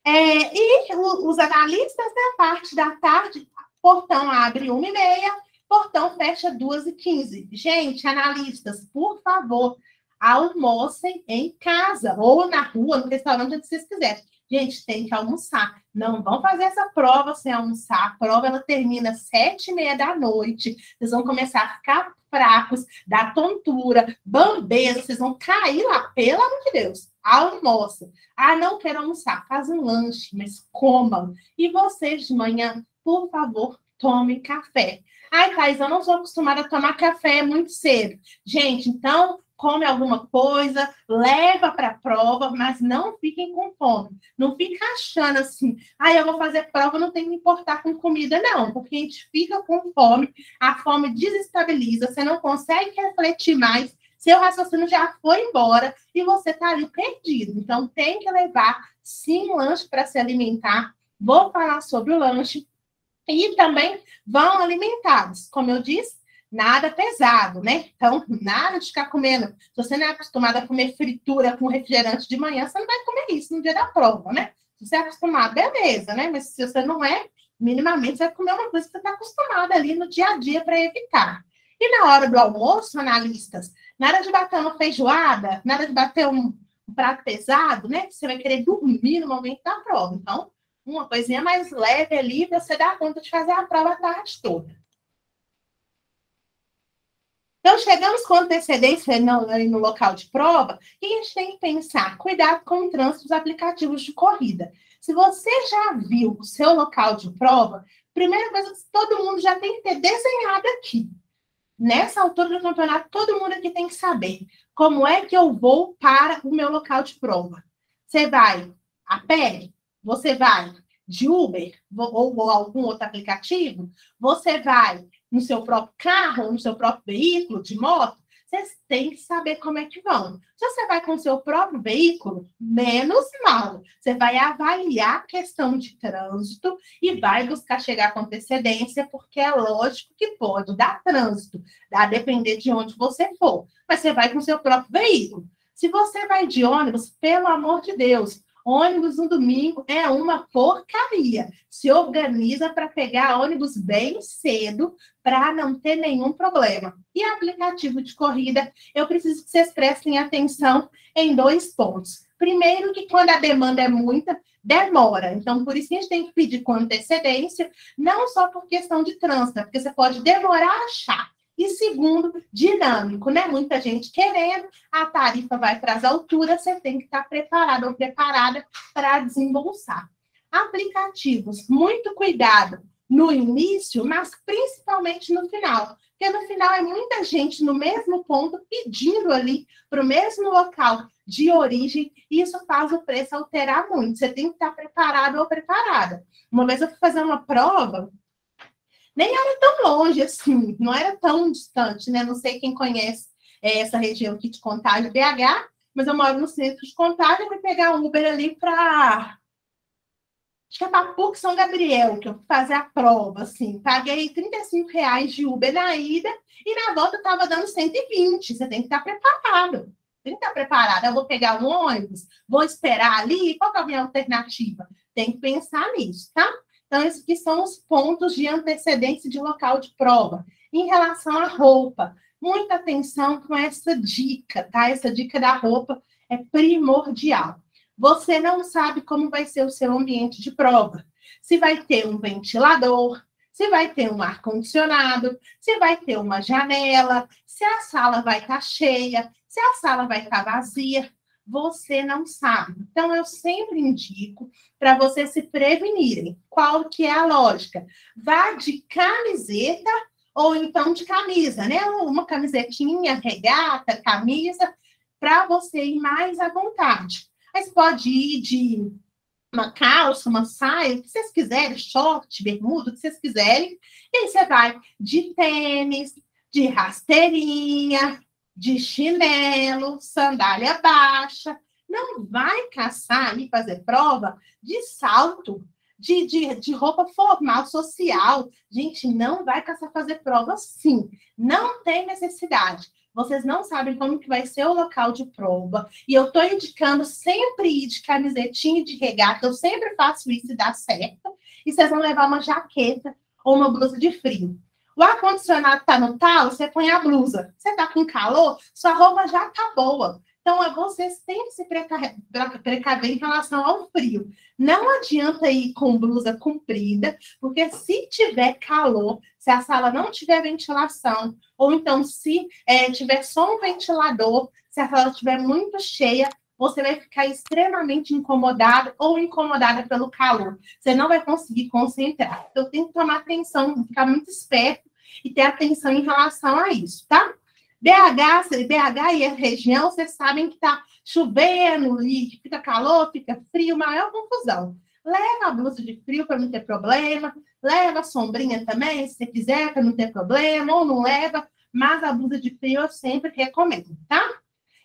E os analistas, na parte da tarde, portão abre 1h30, portão fecha 2h15. Gente, analistas, por favor, almocem em casa, ou na rua, no restaurante, onde vocês quiserem. Gente, tem que almoçar. Não vão fazer essa prova sem almoçar. A prova, ela termina às 7h30 da noite. Vocês vão começar a ficar fracos, dar tontura, bambeira, vocês vão cair lá, pelo amor de Deus. Almoça. Ah, não quero almoçar. Faz um lanche, mas comam. E vocês de manhã, por favor, tomem café. Ai, Thaís, eu não sou acostumada a tomar café muito cedo. Gente, então, come alguma coisa, leva para a prova, mas não fiquem com fome. Não fica achando assim, eu vou fazer prova, não tem que me importar com comida, não. Porque a gente fica com fome, a fome desestabiliza, você não consegue refletir mais, seu raciocínio já foi embora e você está ali perdido. Então, tem que levar, sim, lanche para se alimentar. Vou falar sobre o lanche. E também vão alimentados. Como eu disse, nada pesado, né? Então, nada de ficar comendo. Se você não é acostumado a comer fritura com refrigerante de manhã, você não vai comer isso no dia da prova, né? Se você é acostumado, beleza, né? Mas se você não é, minimamente, você vai comer uma coisa que você está acostumado ali no dia a dia para evitar. E na hora do almoço, analistas, nada de bater uma feijoada, nada de bater um prato pesado, né? Você vai querer dormir no momento da prova. Então, uma coisinha mais leve ali, você dá conta de fazer a prova a tarde toda. Então, chegamos com antecedência no local de prova, e a gente tem que pensar, cuidado com o trânsito dos aplicativos de corrida. Se você já viu o seu local de prova, primeira coisa que todo mundo já tem que ter desenhado aqui. Nessa altura do campeonato, todo mundo aqui tem que saber como é que eu vou para o meu local de prova. Você vai a pé? Você vai de Uber ou algum outro aplicativo? Você vai no seu próprio carro, no seu próprio veículo, de moto? Vocês têm que saber como é que vão. Se você vai com o seu próprio veículo, menos mal. Você vai avaliar a questão de trânsito e vai buscar chegar com antecedência, porque é lógico que pode dar trânsito, a depender de onde você for. Mas você vai com o seu próprio veículo. Se você vai de ônibus, pelo amor de Deus, ônibus no domingo é uma porcaria. Se organiza para pegar ônibus bem cedo, para não ter nenhum problema. E aplicativo de corrida, eu preciso que vocês prestem atenção em 2 pontos. Primeiro, que quando a demanda é muita, demora. Então, por isso que a gente tem que pedir com antecedência, não só por questão de trânsito, porque você pode demorar a achar. E segundo, dinâmico, né? Muita gente querendo, a tarifa vai para as alturas, você tem que estar preparado ou preparada para desembolsar. Aplicativos, muito cuidado no início, mas principalmente no final. Porque no final é muita gente no mesmo ponto pedindo ali para o mesmo local de origem, e isso faz o preço alterar muito. Você tem que estar preparado ou preparada. Uma vez eu fui fazer uma prova, nem era tão longe assim, não era tão distante, né? Não sei quem conhece essa região aqui de Contagem, BH, mas eu moro no centro de Contagem, fui pegar um Uber ali para... Acho que é para PUC São Gabriel, que eu fui fazer a prova, assim. Paguei R$ 35 de Uber na ida e na volta estava dando 120. Você tem que estar preparado. Tem que estar preparado. Eu vou pegar um ônibus, vou esperar ali, qual que é a minha alternativa? Tem que pensar nisso, tá? Então, esses aqui são os pontos de antecedência de local de prova. Em relação à roupa, muita atenção com essa dica, tá? Essa dica da roupa é primordial. Você não sabe como vai ser o seu ambiente de prova. Se vai ter um ventilador, se vai ter um ar-condicionado, se vai ter uma janela, se a sala vai estar cheia, se a sala vai estar vazia. Você não sabe. Então, eu sempre indico para vocês se prevenirem. Qual que é a lógica? Vá de camiseta ou então de camisa, né? Uma camisetinha, regata, camisa, para você ir mais à vontade. Mas pode ir de uma calça, uma saia, o que vocês quiserem, short, bermuda, o que vocês quiserem. E aí você vai de tênis, de rasteirinha, de chinelo, sandália baixa. Não vai caçar e fazer prova de salto, de roupa formal, social. Gente, não vai caçar fazer prova assim. Não tem necessidade. Vocês não sabem como que vai ser o local de prova. E eu estou indicando sempre ir de camisetinha e de regata. Eu sempre faço isso e dá certo. E vocês vão levar uma jaqueta ou uma blusa de frio. O ar-condicionado está no talo, você põe a blusa. Você está com calor, sua roupa já está boa. Então, vocês têm que se precaver em relação ao frio. Não adianta ir com blusa comprida, porque se tiver calor, se a sala não tiver ventilação, ou então se tiver só um ventilador, se a sala estiver muito cheia, você vai ficar extremamente incomodado ou incomodada pelo calor. Você não vai conseguir concentrar. Então, tem que tomar atenção, ficar muito esperto e ter atenção em relação a isso, tá? BH e a região, vocês sabem que está chovendo e que fica calor, fica frio, maior confusão. Leva a blusa de frio para não ter problema, leva a sombrinha também, se você quiser, para não ter problema, ou não leva, mas a blusa de frio eu sempre recomendo, tá?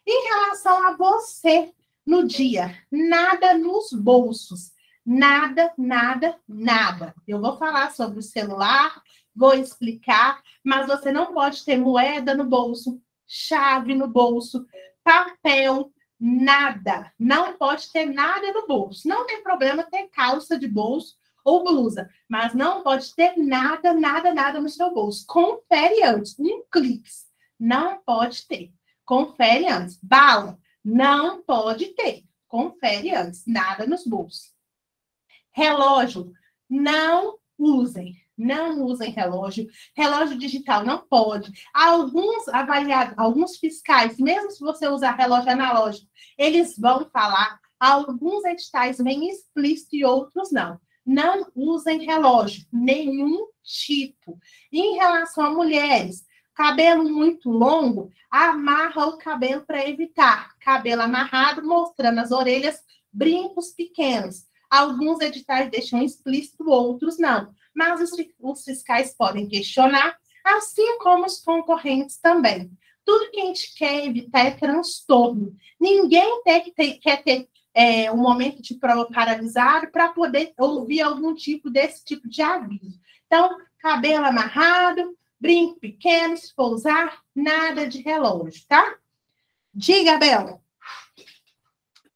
Em relação a você, no dia, nada nos bolsos. Nada, nada, nada. Eu vou falar sobre o celular, vou explicar, mas você não pode ter moeda no bolso, chave no bolso, papel, nada. Não pode ter nada no bolso. Não tem problema ter calça de bolso ou blusa, mas não pode ter nada, nada, nada no seu bolso. Confere antes, um clique. Não pode ter. Confere antes. Bala, não pode ter. Confere antes. Nada nos bolsos. Relógio, não usem. Não usem relógio. Relógio digital não pode. Alguns avaliados, alguns fiscais, mesmo se você usar relógio analógico, eles vão falar. Alguns editais vêm explícito e outros não. Não usem relógio, nenhum tipo. E em relação a mulheres, cabelo muito longo, amarra o cabelo para evitar. Cabelo amarrado, mostrando as orelhas, brincos pequenos. Alguns editais deixam explícito, outros não. Mas os fiscais podem questionar, assim como os concorrentes também. Tudo que a gente quer evitar é transtorno. Ninguém quer ter um momento de prova paralisado para poder ouvir algum tipo desse tipo de aviso. Então, cabelo amarrado, brinco pequeno, se for usar, nada de relógio, tá? Diga, Bela.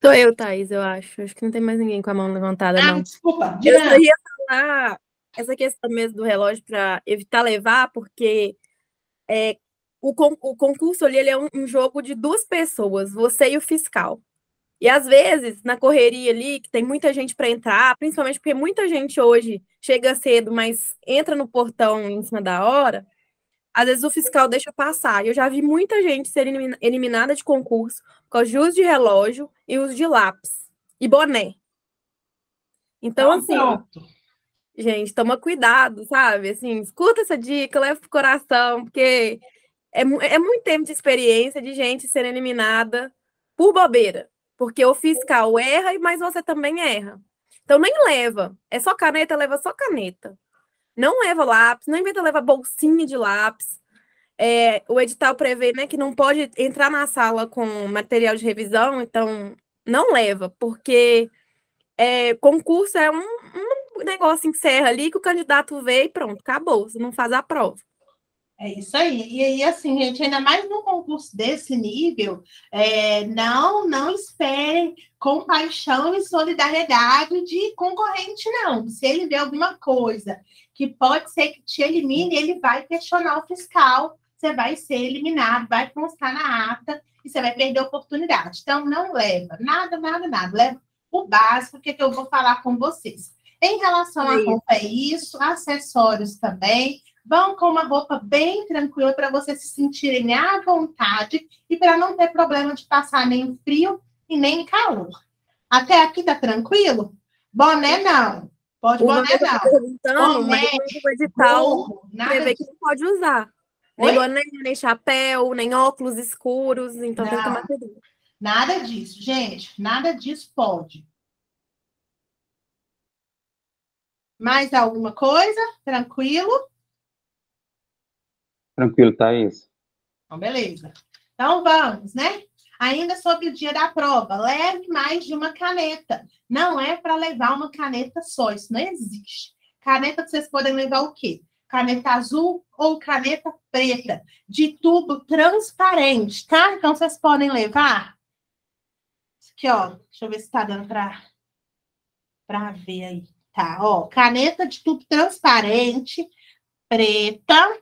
Sou eu, Thaís, eu acho. Acho que não tem mais ninguém com a mão levantada, não. Desculpa. Eu só ia falar essa questão mesmo do relógio para evitar levar, porque o concurso ali ele é um jogo de duas pessoas, você e o fiscal. E às vezes, na correria ali, que tem muita gente para entrar, principalmente porque muita gente hoje chega cedo, mas entra no portão em cima da hora, às vezes o fiscal deixa passar. Eu já vi muita gente ser eliminada de concurso por causa de uso de relógio e uso de lápis e boné. Então, assim, gente, toma cuidado, sabe? Assim, escuta essa dica, leva pro coração, porque é muito tempo de experiência de gente sendo eliminada por bobeira. Porque o fiscal erra, mas você também erra. Então, nem leva. É só caneta, leva só caneta. Não leva lápis, não inventa levar bolsinha de lápis. O edital prevê, né, que não pode entrar na sala com material de revisão, então não leva, porque concurso é um negócio que encerra ali, que o candidato vê e pronto, acabou, você não faz a prova. É isso aí. E aí, assim, gente, ainda mais num concurso desse nível, não esperem compaixão e solidariedade de concorrente, não. Se ele vê alguma coisa que pode ser que te elimine, ele vai questionar o fiscal, você vai ser eliminado, vai constar na ata e você vai perder a oportunidade. Então, não leva nada, nada, nada. Leva o básico, que eu vou falar com vocês. Em relação à roupa, é isso, acessórios também. Vão com uma roupa bem tranquila para vocês se sentirem à vontade e para não ter problema de passar nem frio e nem calor. Até aqui tá tranquilo? Boné não. Pode boné não. Boné, mas o edital prevê que não pode usar. Nem boné, nem chapéu, nem óculos escuros, então tem que tomar cuidado. Nada disso, gente. Nada disso pode. Mais alguma coisa? Tranquilo? Tranquilo, Thaís. Então, beleza. Então, vamos, né? Ainda sobre o dia da prova, leve mais de uma caneta. Não é para levar uma caneta só, isso não existe. Caneta, vocês podem levar o quê? Caneta azul ou caneta preta, de tubo transparente, tá? Então, vocês podem levar. Aqui, ó. Deixa eu ver se tá dando para ver aí. Tá, ó. Caneta de tubo transparente, preta.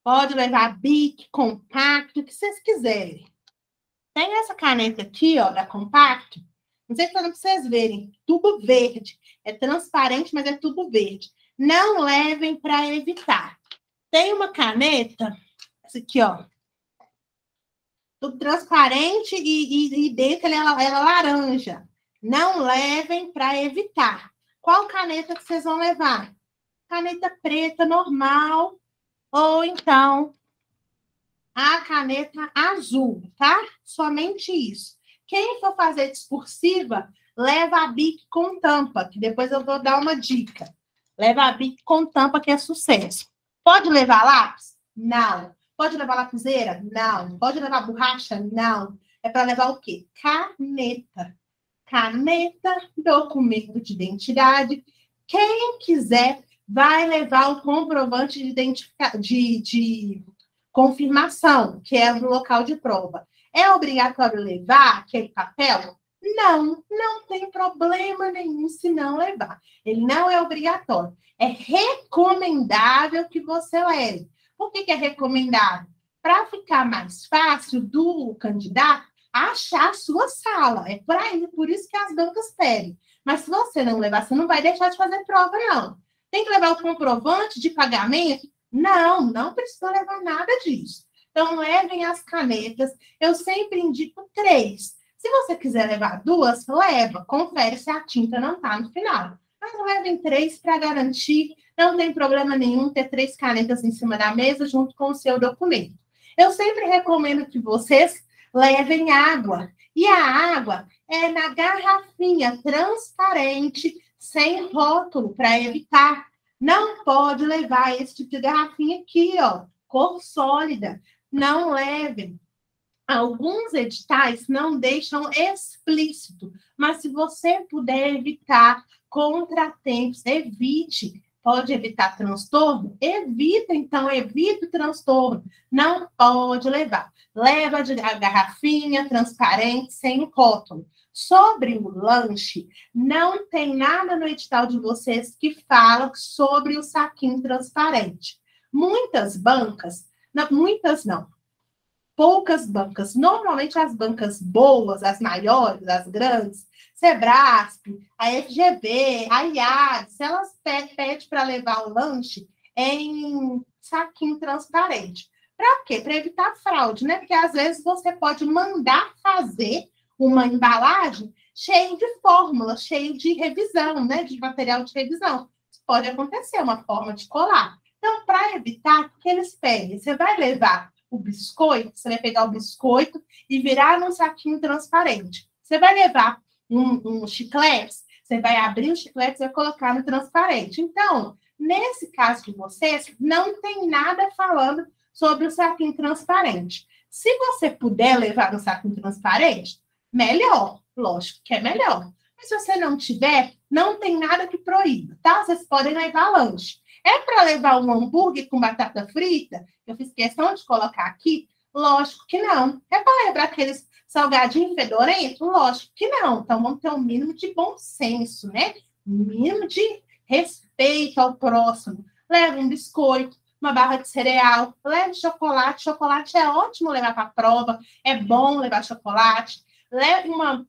Pode levar Bic, compacto, o que vocês quiserem. Tem essa caneta aqui, ó, da Compacto. Não sei se para vocês verem. Tubo verde. É transparente, mas é tubo verde. Não levem para evitar. Tem uma caneta, essa aqui, ó. Tubo transparente e dentro ela é laranja. Não levem para evitar. Qual caneta que vocês vão levar? Caneta preta normal. Ou então a caneta azul, tá? Somente isso. Quem for fazer discursiva, leva a Bic com tampa, que depois eu vou dar uma dica. Leva a Bic com tampa, que é sucesso. Pode levar lápis? Não. Pode levar lapiseira? Não. Pode levar borracha? Não. É para levar o quê? Caneta. Caneta, documento de identidade. Quem quiser vai levar o comprovante de confirmação, que é no local de prova. É obrigatório levar aquele papel? Não, não tem problema nenhum se não levar. Ele não é obrigatório. É recomendável que você leve. Por que é recomendável? Para ficar mais fácil do candidato achar a sua sala. É por isso que as bancas pedem. Mas se você não levar, você não vai deixar de fazer prova, não. Tem que levar o comprovante de pagamento? Não, não precisa levar nada disso. Então, levem as canetas. Eu sempre indico 3. Se você quiser levar 2, leva. Confere se a tinta não está no final. Mas levem 3 para garantir. Não tem problema nenhum ter 3 canetas em cima da mesa junto com o seu documento. Eu sempre recomendo que vocês levem água. E a água é na garrafinha transparente, sem rótulo, para evitar. Não pode levar esse tipo de garrafinha aqui, ó, cor sólida. Não levem. Alguns editais não deixam explícito, mas se você puder evitar contratempos, evite. Pode evitar transtorno? Evita, então, evita o transtorno. Não pode levar. Leva a garrafinha transparente, sem rótulo. Sobre o lanche, não tem nada no edital de vocês que fala sobre o saquinho transparente. Muitas bancas, muitas não, poucas bancas, normalmente as bancas boas, as maiores, as grandes, Sebrasp, a FGV, a IADS, elas pedem para levar o lanche em saquinho transparente. Para quê? Para evitar fraude, né? Porque às vezes você pode mandar fazer uma embalagem cheia de fórmula, cheia de revisão, né? De material de revisão. Isso pode acontecer, uma forma de colar. Então, para evitar que eles peguem, você vai levar o biscoito, você vai pegar o biscoito e virar num saquinho transparente. Você vai levar um chiclete, você vai abrir o chiclete e vai colocar no transparente. Então, nesse caso de vocês, não tem nada falando sobre o saquinho transparente. Se você puder levar no saquinho transparente, melhor, lógico que é melhor. Mas se você não tiver, não tem nada que proíba, tá? Vocês podem levar lanche. É para levar um hambúrguer com batata frita? Eu fiz questão de colocar aqui. Lógico que não. É para levar aqueles salgadinhos fedorentos? Lógico que não. Então, vamos ter um mínimo de bom senso, né? Um mínimo de respeito ao próximo. Leve um biscoito, uma barra de cereal, leve chocolate. Chocolate é ótimo levar para a prova. É bom levar chocolate. Leve uma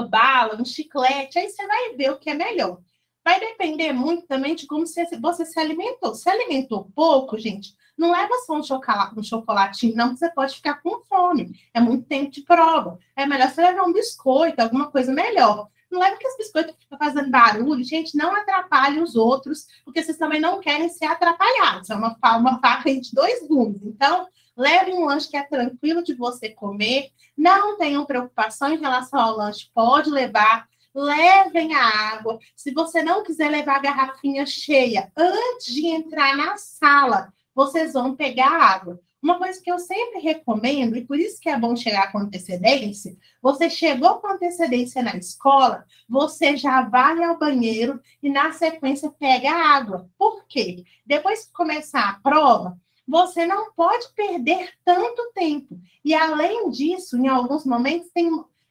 bala, um chiclete. Aí você vai ver o que é melhor. Vai depender muito também de como você se alimentou. Se alimentou pouco, gente, não leva só um chocolatinho, não, que você pode ficar com fome. É muito tempo de prova. É melhor você levar um biscoito, alguma coisa melhor. Não leva que os biscoitos ficam fazendo barulho. Gente, não atrapalhe os outros, porque vocês também não querem ser atrapalhados. É uma faca de 2 gumes. Então, Leve um lanche que é tranquilo de você comer. Não tenham preocupação em relação ao lanche, pode levar. Levem a água. Se você não quiser levar a garrafinha cheia, antes de entrar na sala, vocês vão pegar a água. Uma coisa que eu sempre recomendo, e por isso que é bom chegar com antecedência, você chegou com antecedência na escola, você já vai ao banheiro e, na sequência, pega a água. Por quê? Depois que começar a prova, você não pode perder tanto tempo. E, além disso, em alguns momentos,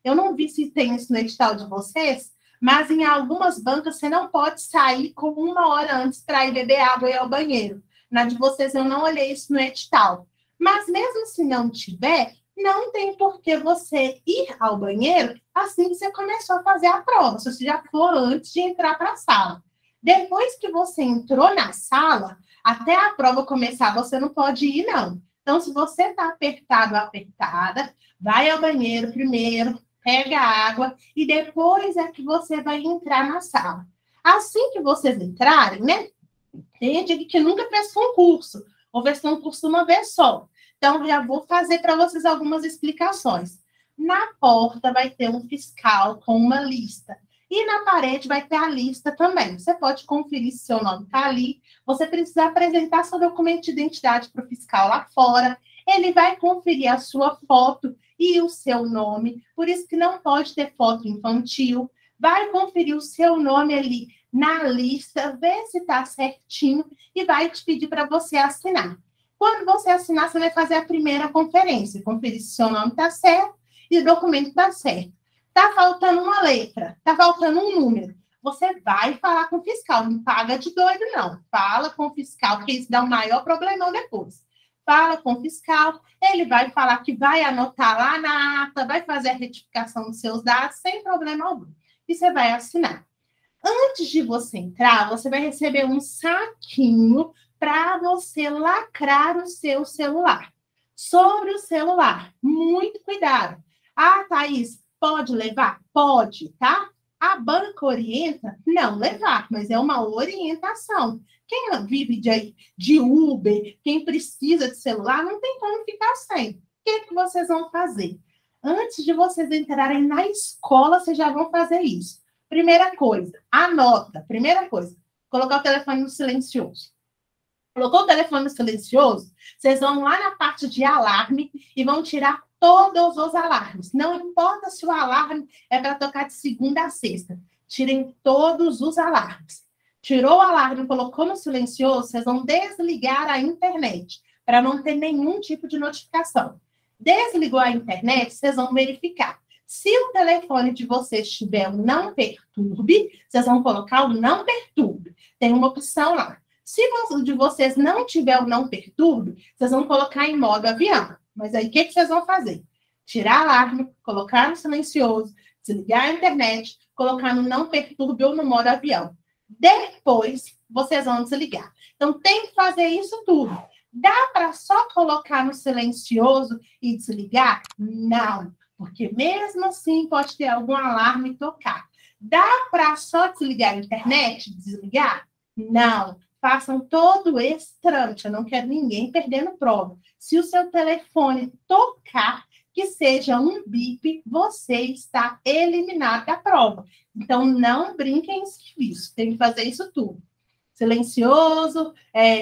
eu não vi se tem isso no edital de vocês, mas em algumas bancas você não pode sair com 1 hora antes para ir beber água e ir ao banheiro. Na de vocês eu não olhei isso no edital. Mas mesmo se não tiver, não tem por que você ir ao banheiro assim que você começou a fazer a prova, se você já for antes de entrar para a sala. Depois que você entrou na sala, até a prova começar, você não pode ir, não. Então, se você está apertado ou apertada, vai ao banheiro primeiro, pega água e depois é que você vai entrar na sala. Assim que vocês entrarem, né? Tem gente que nunca fez concurso, ou fez concurso uma vez só. Então, já vou fazer para vocês algumas explicações. Na porta vai ter um fiscal com uma lista. E na parede vai ter a lista também. Você pode conferir se seu nome está ali. Você precisa apresentar seu documento de identidade para o fiscal lá fora. Ele vai conferir a sua foto e o seu nome. Por isso que não pode ter foto infantil. Vai conferir o seu nome ali na lista, ver se está certinho e vai te pedir para você assinar. Quando você assinar, você vai fazer a primeira conferência, conferir se o seu nome está certo e o documento está certo. Está faltando uma letra, está faltando um número. Você vai falar com o fiscal, não paga de doido, não. Fala com o fiscal, porque isso dá um maior problemão depois. Fala com o fiscal, ele vai falar que vai anotar lá na ata, vai fazer a retificação dos seus dados, sem problema algum. E você vai assinar. Antes de você entrar, você vai receber um saquinho para você lacrar o seu celular. Sobre o celular, muito cuidado. Ah, Thaís, pode levar? Pode, tá? A banca orienta não levar, mas é uma orientação. Quem vive de Uber, quem precisa de celular, não tem como ficar sem. O que vocês vão fazer? Antes de vocês entrarem na escola, vocês já vão fazer isso. Primeira coisa, anota. Primeira coisa, colocar o telefone no silencioso. Colocou o telefone no silencioso, vocês vão lá na parte de alarme e vão tirar todos os alarmes. Não importa se o alarme é para tocar de segunda a sexta. Tirem todos os alarmes. Tirou o alarme, colocou no silencioso, vocês vão desligar a internet para não ter nenhum tipo de notificação. Desligou a internet, vocês vão verificar. Se o telefone de vocês tiver o não perturbe, vocês vão colocar o não perturbe. Tem uma opção lá. Se o de vocês não tiver o não perturbe, vocês vão colocar em modo avião. Mas aí, o que vocês vão fazer? Tirar alarme, colocar no silencioso, desligar a internet, colocar no não perturbe ou no modo avião. Depois, vocês vão desligar. Então, tem que fazer isso tudo. Dá para só colocar no silencioso e desligar? Não. Porque mesmo assim pode ter algum alarme tocar. Dá para só desligar a internet? Desligar? Não. Façam todo esse trâmite. Eu não quero ninguém perdendo prova. Se o seu telefone tocar, que seja um bip, você está eliminado da prova. Então, não brinquem em serviço. Tem que fazer isso tudo. Silencioso,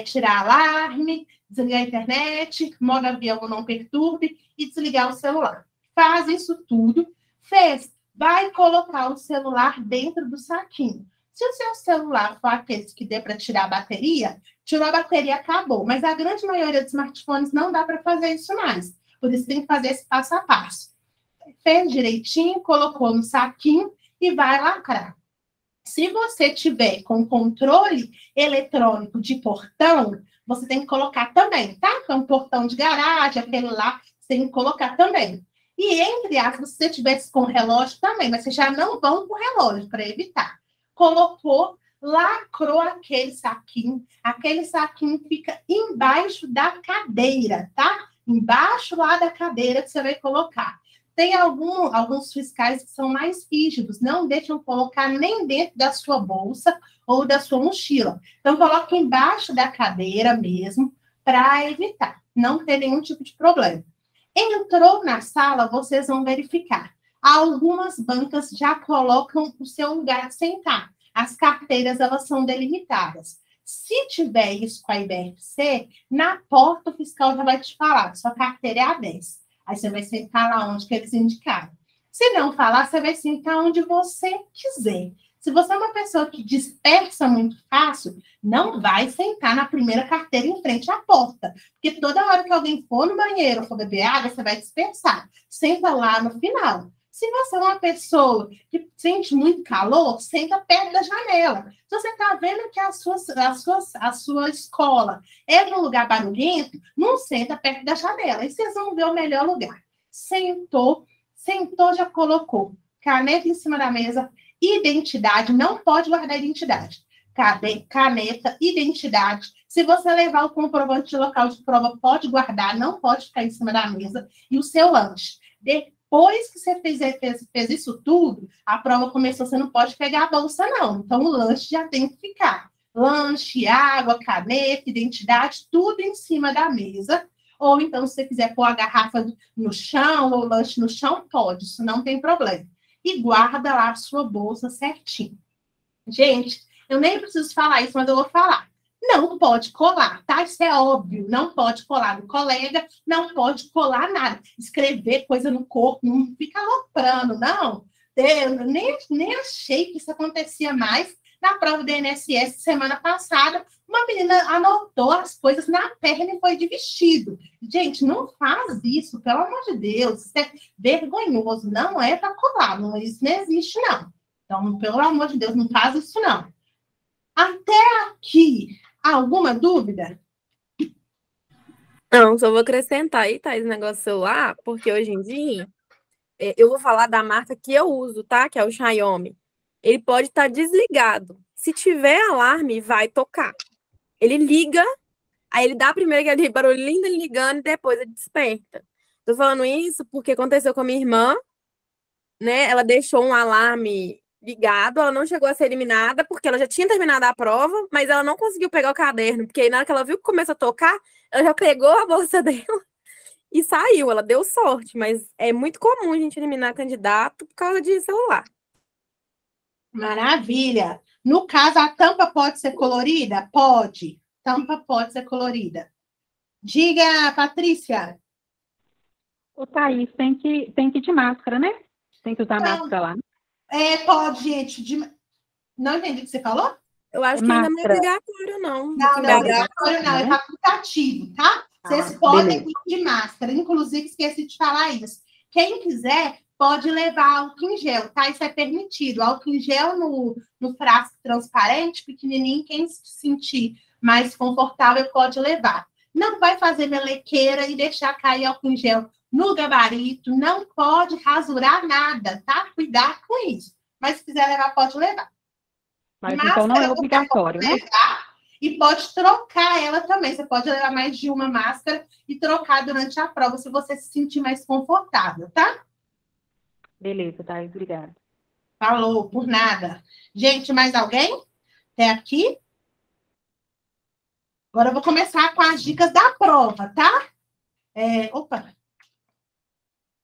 tirar alarme, desligar a internet, modo avião não perturbe e desligar o celular. Faz isso tudo, fez, vai colocar o celular dentro do saquinho. Se o seu celular for aqueles que dê para tirar a bateria, tirou a bateria, acabou. Mas a grande maioria dos smartphones não dá para fazer isso mais. Por isso tem que fazer esse passo a passo. Fez direitinho, colocou no saquinho e vai lacrar. Se você tiver com controle eletrônico de portão, você tem que colocar também, tá? É um portão de garagem, aquele lá, você tem que colocar também. E, entre aspas, se você tivesse com relógio também, mas vocês já não vão com relógio, para evitar. Colocou, lacrou aquele saquinho fica embaixo da cadeira, tá? Embaixo lá da cadeira que você vai colocar. Tem alguns fiscais que são mais rígidos, não deixam colocar nem dentro da sua bolsa ou da sua mochila. Então, coloque embaixo da cadeira mesmo, para evitar não ter nenhum tipo de problema. Entrou na sala, vocês vão verificar. Algumas bancas já colocam o seu lugar de sentar. As carteiras, elas são delimitadas. Se tiver isso com a IBFC, na porta o fiscal já vai te falar, sua carteira é a 10. Aí você vai sentar lá onde que eles indicaram. Se não falar, você vai sentar onde você quiser. Se você é uma pessoa que dispersa muito fácil, não vai sentar na primeira carteira em frente à porta. Porque toda hora que alguém for no banheiro ou for beber água, você vai dispersar. Senta lá no final. Se você é uma pessoa que sente muito calor, senta perto da janela. Se você está vendo que a sua escola é num lugar barulhento, não senta perto da janela. Aí vocês vão ver o melhor lugar. Sentou, já colocou caneta em cima da mesa, identidade, não pode guardar identidade. Caneta, identidade. Se você levar o comprovante de local de prova, pode guardar, não pode ficar em cima da mesa. E o seu lanche. Depois que você fez isso tudo, a prova começou, você não pode pegar a bolsa, não. Então, o lanche já tem que ficar. Lanche, água, caneta, identidade, tudo em cima da mesa. Ou então, se você quiser pôr a garrafa no chão ou o lanche no chão, pode, isso não tem problema. E guarda lá a sua bolsa certinho. Gente, eu nem preciso falar isso, mas eu vou falar. Não pode colar, tá? Isso é óbvio. Não pode colar no colega, não pode colar nada. Escrever coisa no corpo, não fica aloprando, não. Eu nem achei que isso acontecia mais. Na prova do INSS, semana passada, uma menina anotou as coisas na perna e foi de vestido. Gente, não faz isso, pelo amor de Deus. Isso é vergonhoso. Não é para colar, não, isso não existe, não. Então, pelo amor de Deus, não faz isso, não. Até aqui, alguma dúvida? Não, só vou acrescentar aí, Thaís, o negócio do celular, porque hoje em dia, eu vou falar da marca que eu uso, tá? Que é o Xiaomi. Ele pode estar desligado. Se tiver alarme, vai tocar. Ele liga, aí ele dá primeiro aquele barulhinho ele ligando e depois ele desperta. Tô falando isso porque aconteceu com a minha irmã, né? Ela deixou um alarme ligado, ela não chegou a ser eliminada porque ela já tinha terminado a prova, mas ela não conseguiu pegar o caderno, porque aí na hora que ela viu que começou a tocar, ela já pegou a bolsa dela e saiu. Ela deu sorte, mas é muito comum a gente eliminar candidato por causa de celular. Maravilha. No caso, a tampa pode ser colorida? Pode. Tampa pode ser colorida. Diga, Patrícia. Ô, Thaís, tem que ir de máscara, né? Tem que usar máscara lá. Pode, gente. Não entendi o que você falou? Eu acho que ainda não é obrigatório, não. Não é obrigatório, não. É facultativo, tá? Vocês podem ir de máscara. Inclusive, esqueci de falar isso. Quem quiser, pode levar álcool em gel, tá? Isso é permitido. Álcool em gel no frasco transparente, pequenininho. Quem se sentir mais confortável pode levar. Não vai fazer melequeira e deixar cair álcool em gel no gabarito. Não pode rasurar nada, tá? Cuidado com isso. Mas se quiser levar, pode levar. Mas então não é obrigatório, né? E pode trocar ela também. Você pode levar mais de uma máscara e trocar durante a prova, se você se sentir mais confortável, tá? Beleza, Thaís, obrigada. Falou, por nada. Gente, mais alguém? Até aqui? Agora eu vou começar com as dicas da prova, tá? Opa!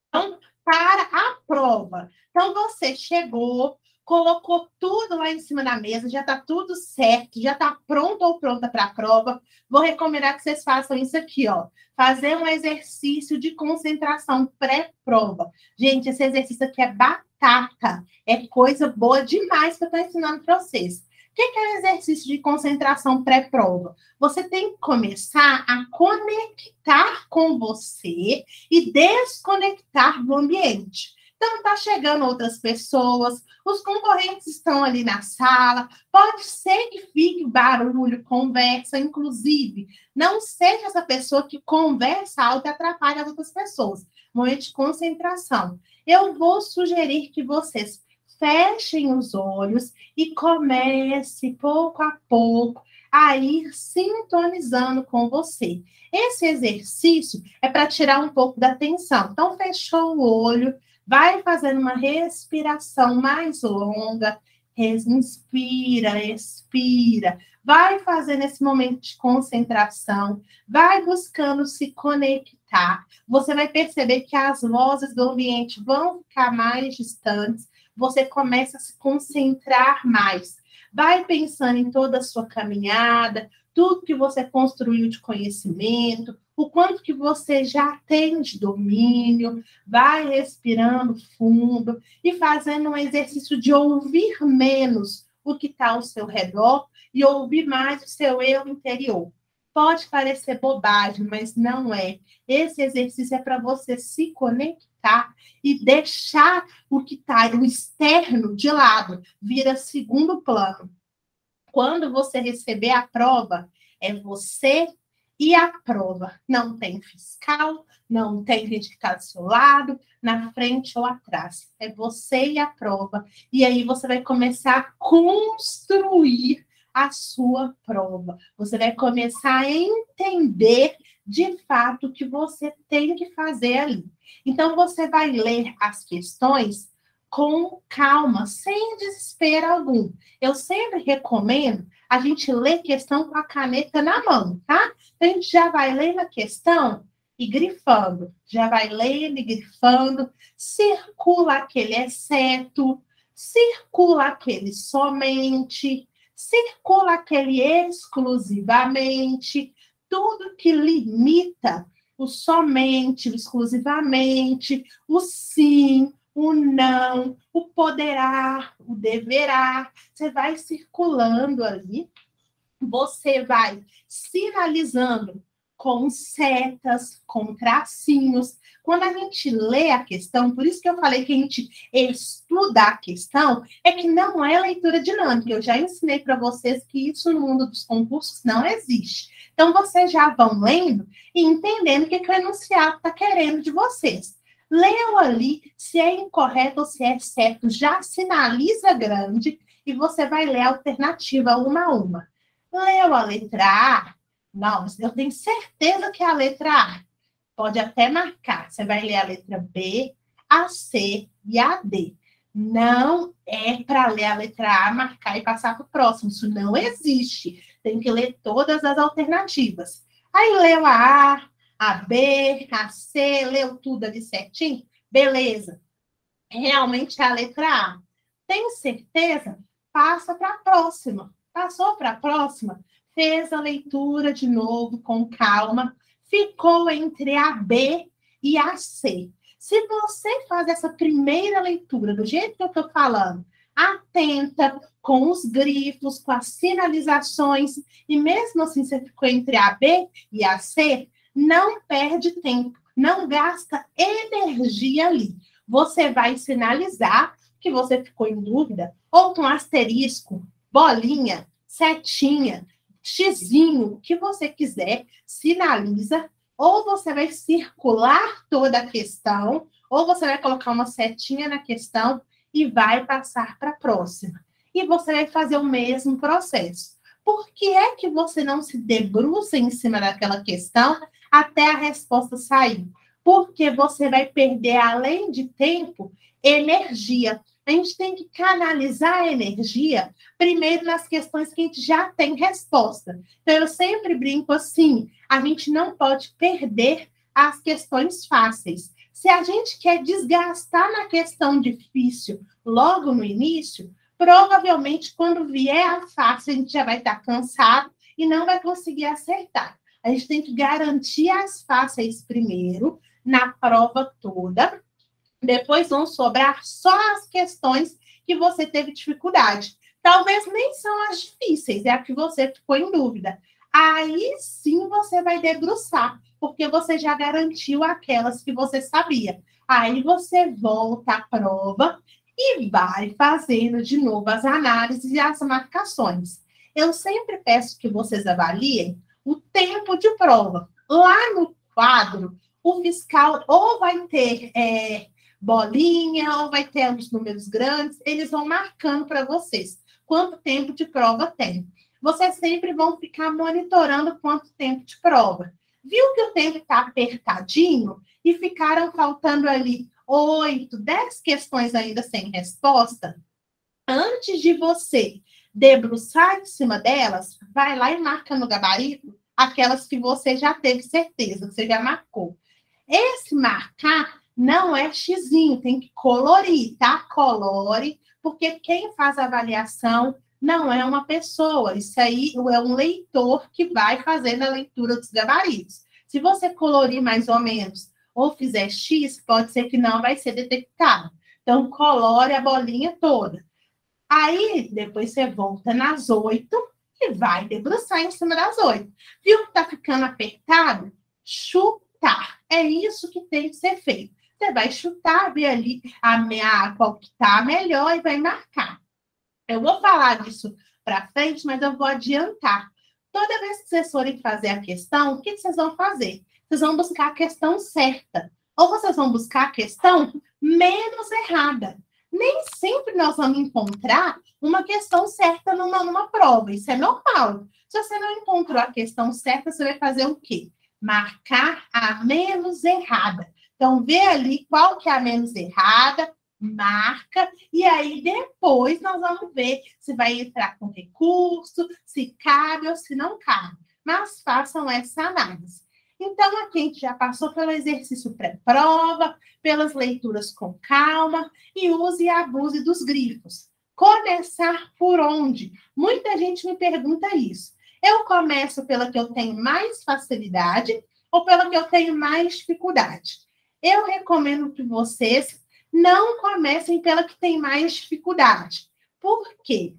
Então, para a prova. Então, você chegou, colocou tudo lá em cima da mesa, já está tudo certo, já está pronto ou pronta para a prova. Vou recomendar que vocês façam isso aqui, ó. Fazer um exercício de concentração pré-prova. Gente, esse exercício aqui é batata. É coisa boa demais que eu estou ensinando para vocês. O que é o exercício de concentração pré-prova? Você tem que começar a conectar com você e desconectar do ambiente. Então, tá chegando outras pessoas, os concorrentes estão ali na sala, pode ser que fique barulho, conversa, inclusive, não seja essa pessoa que conversa alto e atrapalha as outras pessoas. Momento de concentração. Eu vou sugerir que vocês fechem os olhos e comece, pouco a pouco, a ir sintonizando com você. Esse exercício é para tirar um pouco da tensão. Então, fechou o olho, vai fazendo uma respiração mais longa, Inspira, expira. Vai fazendo esse momento de concentração. Vai buscando se conectar. Você vai perceber que as vozes do ambiente vão ficar mais distantes. Você começa a se concentrar mais. Vai pensando em toda a sua caminhada, tudo que você construiu de conhecimento, o quanto que você já tem de domínio. Vai respirando fundo e fazendo um exercício de ouvir menos o que está ao seu redor e ouvir mais o seu eu interior. Pode parecer bobagem, mas não é. Esse exercício é para você se conectar e deixar o que está, o externo, de lado, vira segundo plano. Quando você receber a prova, é você e a prova. Não tem fiscal, não tem gente que está do seu lado, na frente ou atrás. É você e a prova. E aí você vai começar a construir a sua prova. Você vai começar a entender de fato o que você tem que fazer ali. Então, você vai ler as questões com calma, sem desespero algum. Eu sempre recomendo a gente ler questão com a caneta na mão, tá? Então, a gente já vai lendo a questão e grifando. Já vai lendo e grifando. Circula aquele exceto, circula aquele somente, circula aquele exclusivamente. Tudo que limita o somente, o exclusivamente, o sim, o não, o poderá, o deverá. Você vai circulando ali, você vai sinalizando com setas, com tracinhos. Quando a gente lê a questão, por isso que eu falei que a gente estuda a questão, é que não é leitura dinâmica. Eu já ensinei para vocês que isso no mundo dos concursos não existe. Então, vocês já vão lendo e entendendo o que o enunciado está querendo de vocês. Leu ali, se é incorreto ou se é certo, já sinaliza grande e você vai ler a alternativa uma a uma. Leu a letra A? Não, eu tenho certeza que é a letra A. Pode até marcar. Você vai ler a letra B, a C e a D. Não é para ler a letra A, marcar e passar para o próximo. Isso não existe. Tem que ler todas as alternativas. Aí leu a B, a C, leu tudo ali certinho? Beleza. Realmente é a letra A. Tem certeza? Passa para a próxima. Passou para a próxima? Fez a leitura de novo com calma. Ficou entre a B e a C. Se você faz essa primeira leitura do jeito que eu estou falando, atenta, com os grifos, com as sinalizações, e mesmo assim você ficou entre a B e a C, não perde tempo, não gasta energia ali. Você vai sinalizar que você ficou em dúvida, ou com asterisco, bolinha, setinha, xizinho, o que você quiser, sinaliza, ou você vai circular toda a questão, ou você vai colocar uma setinha na questão e vai passar para a próxima. E você vai fazer o mesmo processo. Por que é que você não se debruça em cima daquela questão até a resposta sair? Porque você vai perder, além de tempo, energia. A gente tem que canalizar a energia primeiro nas questões que a gente já tem resposta. Então, eu sempre brinco assim, a gente não pode perder as questões fáceis. Se a gente quer desgastar na questão difícil logo no início, provavelmente quando vier a fácil, a gente já vai estar cansado e não vai conseguir acertar. A gente tem que garantir as fáceis primeiro, na prova toda. Depois vão sobrar só as questões que você teve dificuldade. Talvez nem são as difíceis, é a que você ficou em dúvida. Aí sim você vai debruçar, porque você já garantiu aquelas que você sabia. Aí você volta à prova e vai fazendo de novo as análises e as marcações. Eu sempre peço que vocês avaliem o tempo de prova. Lá no quadro, o fiscal ou vai ter bolinha, ou vai ter os números grandes, eles vão marcando para vocês quanto tempo de prova tem. Vocês sempre vão ficar monitorando quanto tempo de prova. Viu que o tempo está apertadinho e ficaram faltando ali 8, 10 questões ainda sem resposta? Antes de você debruçar em cima delas, vai lá e marca no gabarito aquelas que você já teve certeza, que você já marcou. Esse marcar não é xizinho, tem que colorir, tá? Colore, porque quem faz a avaliação não é uma pessoa, isso aí é um leitor que vai fazer a leitura dos gabaritos. Se você colorir mais ou menos ou fizer X, pode ser que não vai ser detectado. Então, colore a bolinha toda. Aí, depois você volta nas 8 e vai debruçar em cima das 8. Viu que tá ficando apertado? Chutar. É isso que tem que ser feito. Você vai chutar, ver ali qual que tá melhor e vai marcar. Eu vou falar disso para frente, mas eu vou adiantar. Toda vez que vocês forem fazer a questão, o que vocês vão fazer? Vocês vão buscar a questão certa. Ou vocês vão buscar a questão menos errada. Nem sempre nós vamos encontrar uma questão certa numa prova. Isso é normal. Se você não encontrou a questão certa, você vai fazer o quê? Marcar a menos errada. Então, vê ali qual que é a menos errada, marca, e aí depois nós vamos ver se vai entrar com recurso, se cabe ou se não cabe. Mas façam essa análise. Então, aqui a gente já passou pelo exercício pré-prova, pelas leituras com calma, e use e abuse dos grifos. Começar por onde? Muita gente me pergunta isso. Eu começo pela que eu tenho mais facilidade ou pela que eu tenho mais dificuldade? Eu recomendo que vocês não comecem pela que tem mais dificuldade. Por quê?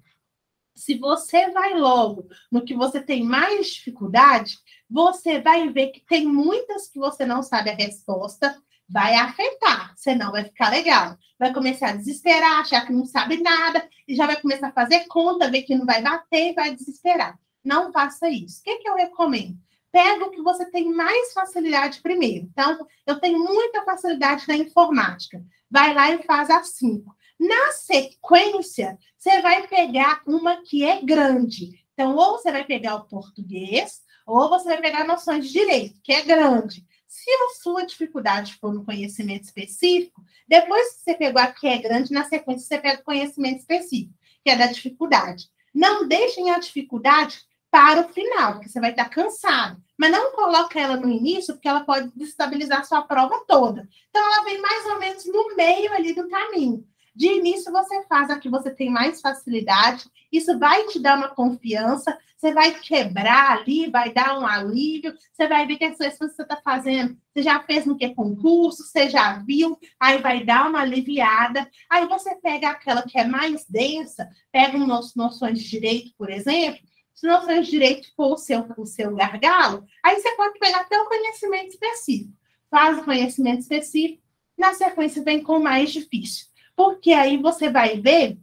Se você vai logo no que você tem mais dificuldade, você vai ver que tem muitas que você não sabe a resposta, vai afetar, senão vai ficar legal. Vai começar a desesperar, achar que não sabe nada, e já vai começar a fazer conta, ver que não vai bater e vai desesperar. Não faça isso. O que eu recomendo? Pega o que você tem mais facilidade primeiro. Então, eu tenho muita facilidade na informática. Vai lá e faz as 5. Na sequência, você vai pegar uma que é grande. Então, ou você vai pegar o português, ou você vai pegar noções de direito, que é grande. Se a sua dificuldade for no conhecimento específico, depois que você pegou a que é grande, na sequência você pega o conhecimento específico, que é da dificuldade. Não deixem a dificuldade para o final, porque você vai estar cansado. Mas não coloque ela no início, porque ela pode destabilizar a sua prova toda. Então, ela vem mais ou menos no meio ali do caminho. De início, você faz a que você tem mais facilidade, isso vai te dar uma confiança, você vai quebrar ali, vai dar um alívio, você vai ver que as coisas que você está fazendo, você já fez no que concurso, você já viu, aí vai dar uma aliviada, aí você pega aquela que é mais densa, pega noções de direito, por exemplo, se noções de direito for o seu gargalo, aí você pode pegar até o conhecimento específico, faz o conhecimento específico, na sequência vem com o mais difícil. Porque aí você vai ver,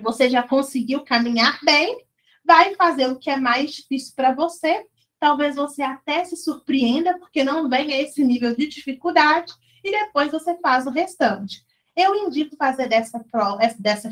você já conseguiu caminhar bem, vai fazer o que é mais difícil para você, talvez você até se surpreenda, porque não vem a esse nível de dificuldade, e depois você faz o restante. Eu indico fazer dessa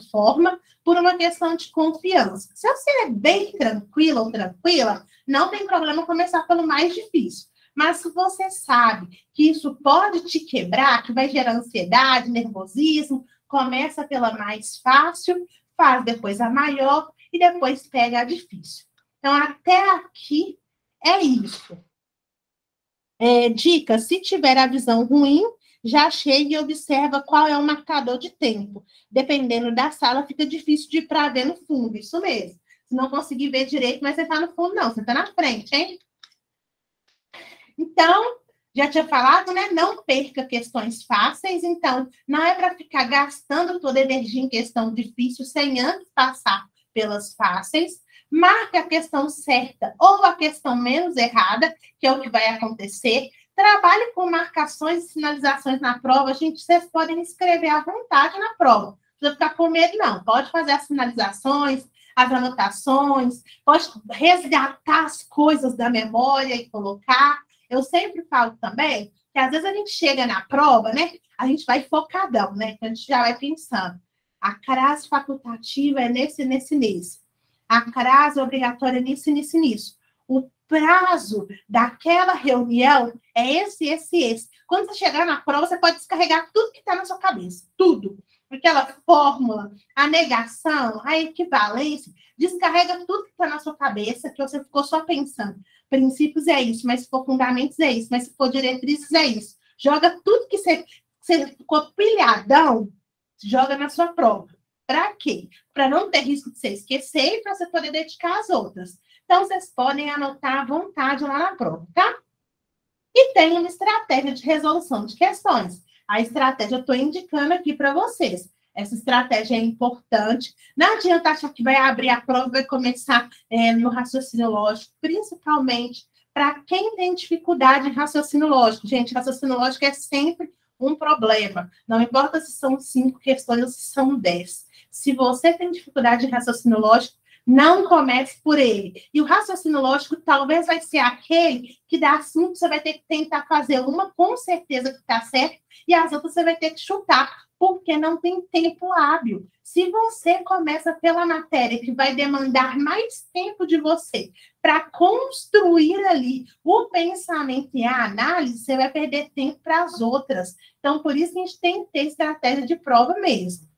forma, por uma questão de confiança. Se você é bem tranquila ou tranquila, não tem problema começar pelo mais difícil. Mas se você sabe que isso pode te quebrar, que vai gerar ansiedade, nervosismo, começa pela mais fácil, faz depois a maior e depois pega a difícil. Então, até aqui é isso. Dica, se tiver a visão ruim, já chega e observa qual é o marcador de tempo. Dependendo da sala, fica difícil de ir para ver no fundo, isso mesmo. Se não conseguir ver direito, mas você está no fundo, não, você está na frente, hein? Então, já tinha falado, né? Não perca questões fáceis, então não é para ficar gastando toda a energia em questão difícil sem antes passar pelas fáceis. Marque a questão certa ou a questão menos errada, que é o que vai acontecer. Trabalhe com marcações e sinalizações na prova. Gente, vocês podem escrever à vontade na prova. Não precisa ficar com medo, não. Pode fazer as sinalizações, as anotações, pode resgatar as coisas da memória e colocar. Eu sempre falo também que às vezes a gente chega na prova, né? A gente vai focadão, né? A gente já vai pensando. A crase facultativa é nesse. A crase obrigatória é nisso. O prazo daquela reunião é esse. Quando você chegar na prova, você pode descarregar tudo que está na sua cabeça. Tudo. aquela fórmula, a negação, a equivalência, descarrega tudo que está na sua cabeça, que você ficou só pensando. Princípios é isso, mas se for fundamentos é isso, mas se for diretrizes é isso. Joga tudo que você ficou pilhadão, joga na sua prova. Para quê? Para não ter risco de você esquecer e para você poder dedicar às outras. Então, vocês podem anotar à vontade lá na prova, tá? E tem uma estratégia de resolução de questões. A estratégia eu estou indicando aqui para vocês. Essa estratégia é importante. Não adianta achar que vai abrir a prova e vai começar no raciocínio lógico, principalmente para quem tem dificuldade em raciocínio lógico. Gente, raciocínio lógico é sempre um problema. Não importa se são 5 questões ou se são 10. Se você tem dificuldade em raciocínio lógico, não comece por ele. E o raciocínio lógico talvez vai ser aquele que dá 5, você vai ter que tentar fazer uma com certeza que está certo, e as outras você vai ter que chutar, porque não tem tempo hábil. Se você começa pela matéria que vai demandar mais tempo de você para construir ali o pensamento e a análise, você vai perder tempo para as outras. Então, por isso a gente tem que ter estratégia de prova mesmo.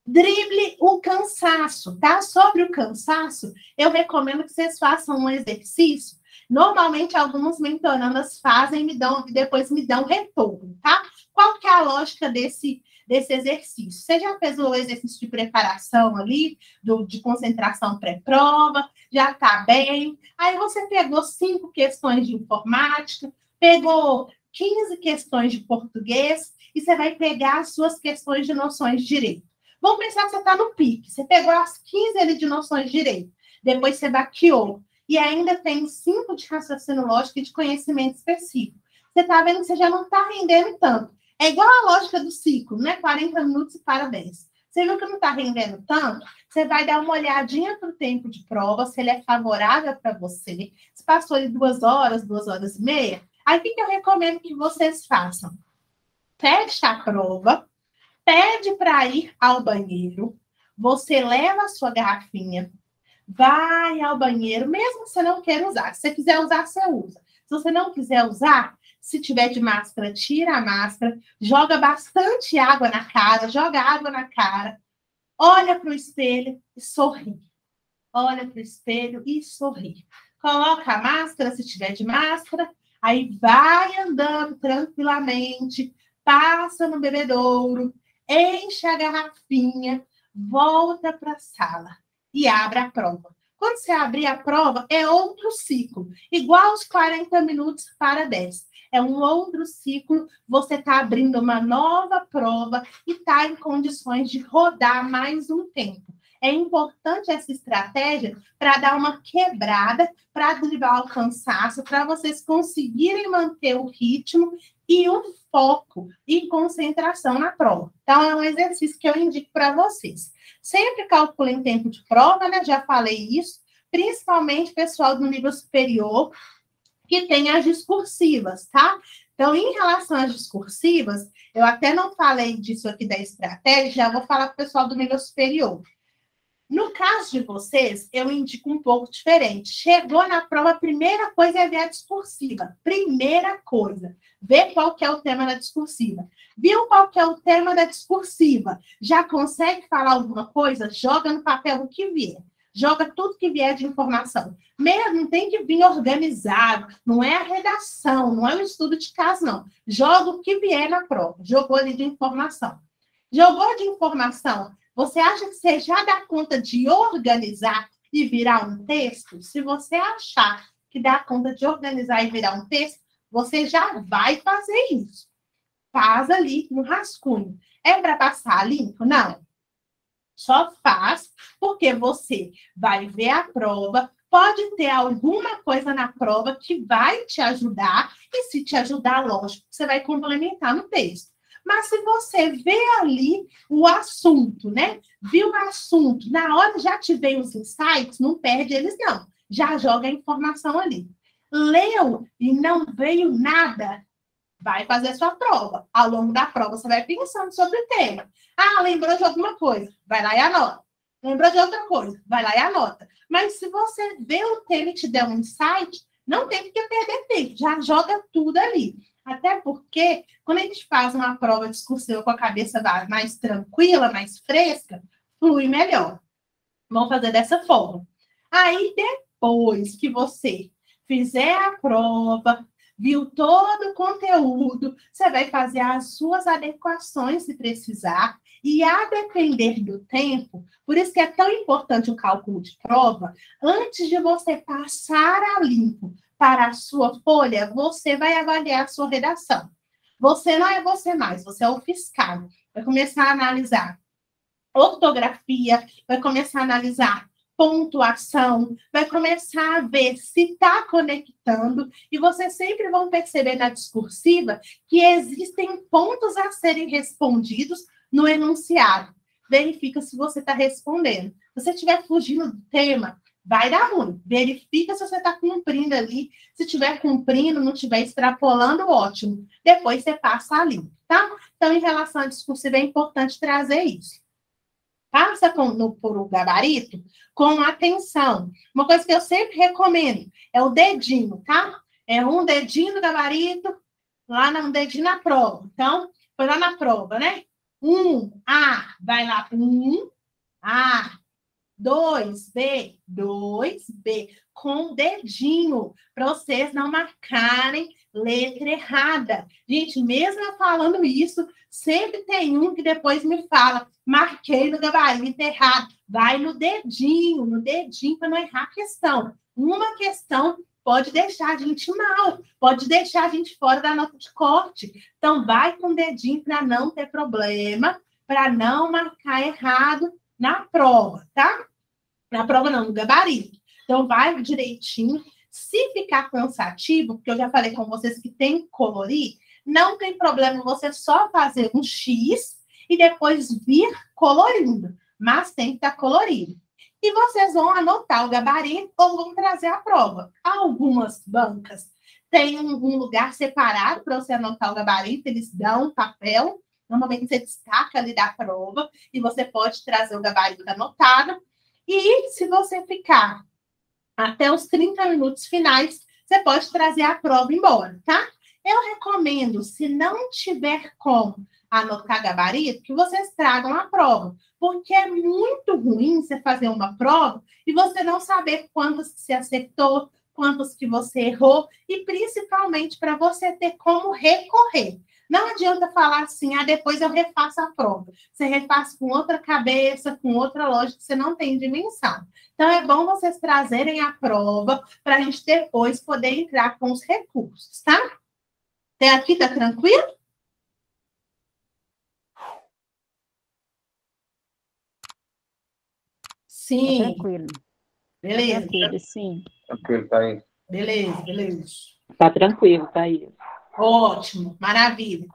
Drible o cansaço, tá? Sobre o cansaço, eu recomendo que vocês façam um exercício. Normalmente, algumas mentorandas fazem e depois me dão retorno, tá? Qual que é a lógica desse exercício? Você já fez o exercício de preparação ali, de concentração pré-prova, já tá bem. Aí você pegou 5 questões de informática, pegou 15 questões de português, e você vai pegar as suas questões de noções de direito. Vamos pensar que você está no pique. Você pegou as 15 ali de noções de direito. Depois você baqueou. E ainda tem 5 de raciocínio lógico e de conhecimento específico. Você está vendo que você já não está rendendo tanto. É igual a lógica do ciclo, né? 40 minutos e para 10. Você viu que não está rendendo tanto? Você vai dar uma olhadinha para o tempo de prova, se ele é favorável para você. Se passou de 2 horas, 2 horas e meia. Aí o que eu recomendo que vocês façam? Fecha a prova. Pede para ir ao banheiro, você leva a sua garrafinha, vai ao banheiro, mesmo que você não queira usar. Se você quiser usar, você usa. Se você não quiser usar, se tiver de máscara, tira a máscara, joga bastante água na cara, joga água na cara, olha para o espelho e sorri. Olha para o espelho e sorri. Coloca a máscara, se tiver de máscara, aí vai andando tranquilamente, passa no bebedouro, enche a garrafinha, volta para a sala e abre a prova. Quando você abrir a prova, é outro ciclo, igual os 40 minutos para 10. É um outro ciclo, você está abrindo uma nova prova e está em condições de rodar mais um tempo. É importante essa estratégia para dar uma quebrada, para driblar o cansaço, para vocês conseguirem manter o ritmo e o foco e concentração na prova. Então, é um exercício que eu indico para vocês. Sempre calculem tempo de prova, né? Já falei isso, principalmente pessoal do nível superior, que tem as discursivas, tá? Então, em relação às discursivas, eu até não falei disso aqui da estratégia, já vou falar para o pessoal do nível superior. No caso de vocês, eu indico um pouco diferente. Chegou na prova, a primeira coisa é ver a discursiva. Primeira coisa, ver qual que é o tema da discursiva. Viu qual que é o tema da discursiva? Já consegue falar alguma coisa? Joga no papel o que vier. Joga tudo que vier de informação. Mesmo tem que vir organizado. Não é a redação, não é o estudo de caso, não. Joga o que vier na prova. Jogou ali de informação. Jogou de informação. Você acha que você já dá conta de organizar e virar um texto? Se você achar que dá conta de organizar e virar um texto, você já vai fazer isso. Faz ali no rascunho. É para passar limpo? Não. Só faz porque você vai ver a prova, pode ter alguma coisa na prova que vai te ajudar, e se te ajudar, lógico, você vai complementar no texto. Mas se você vê ali o assunto, né? Viu o assunto, na hora já te veio os insights, não perde eles, não. Já joga a informação ali. Leu e não veio nada, vai fazer a sua prova. Ao longo da prova, você vai pensando sobre o tema. Ah, lembrou de alguma coisa? Vai lá e anota. Lembrou de outra coisa? Vai lá e anota. Mas se você vê o tema e te der um insight, não tem que perder tempo. Já joga tudo ali. Até porque, quando a gente faz uma prova discursiva com a cabeça mais tranquila, mais fresca, flui melhor. Vamos fazer dessa forma. Aí, depois que você fizer a prova, viu todo o conteúdo, você vai fazer as suas adequações se precisar, e a depender do tempo, por isso que é tão importante o cálculo de prova, antes de você passar a limpo para a sua folha, você vai avaliar a sua redação. Você não é você mais, você é o fiscal. Vai começar a analisar ortografia, vai começar a analisar pontuação, vai começar a ver se está conectando, e vocês sempre vão perceber na discursiva que existem pontos a serem respondidos no enunciado. Verifica se você está respondendo. Se você estiver fugindo do tema, vai dar ruim. Verifica se você está cumprindo ali. Se estiver cumprindo, não estiver extrapolando, ótimo. Depois você passa ali, tá? Então, em relação à discursiva, é importante trazer isso. Passa por o gabarito com atenção. Uma coisa que eu sempre recomendo é o dedinho, tá? É um dedinho no gabarito, um dedinho na prova. Então, foi lá na prova, né? Vai lá, A. 2B, com o dedinho, para vocês não marcarem letra errada. Gente, mesmo eu falando isso, sempre tem um que depois me fala, marquei no gabarito errado. Vai no dedinho para não errar a questão. Uma questão pode deixar a gente mal, pode deixar a gente fora da nota de corte. Então, vai com o dedinho para não ter problema, para não marcar errado na prova, tá? Na prova não, no gabarito. Então, vai direitinho. Se ficar cansativo, porque eu já falei com vocês que tem que colorir, não tem problema você só fazer um X e depois vir colorindo, mas tem que estar colorido. E vocês vão anotar o gabarito ou vão trazer a prova. Algumas bancas têm um lugar separado para você anotar o gabarito, eles dão um papel, normalmente você destaca ali da prova, e você pode trazer o gabarito anotado. E se você ficar até os 30 minutos finais, você pode trazer a prova embora, tá? Eu recomendo, se não tiver como anotar gabarito, que vocês tragam a prova, porque é muito ruim você fazer uma prova e você não saber quantas que você acertou, quantas que você errou, e principalmente para você ter como recorrer. Não adianta falar assim, depois eu refaço a prova. Você refaz com outra cabeça, com outra lógica, você não tem dimensão. Então, é bom vocês trazerem a prova para a gente depois poder entrar com os recursos, tá? Até aqui, tá tranquilo? Sim. Tá tranquilo. Beleza. Tá tranquilo, sim. Tranquilo, tá aí. Beleza. Tá tranquilo, Thaís. Ótimo, maravilha.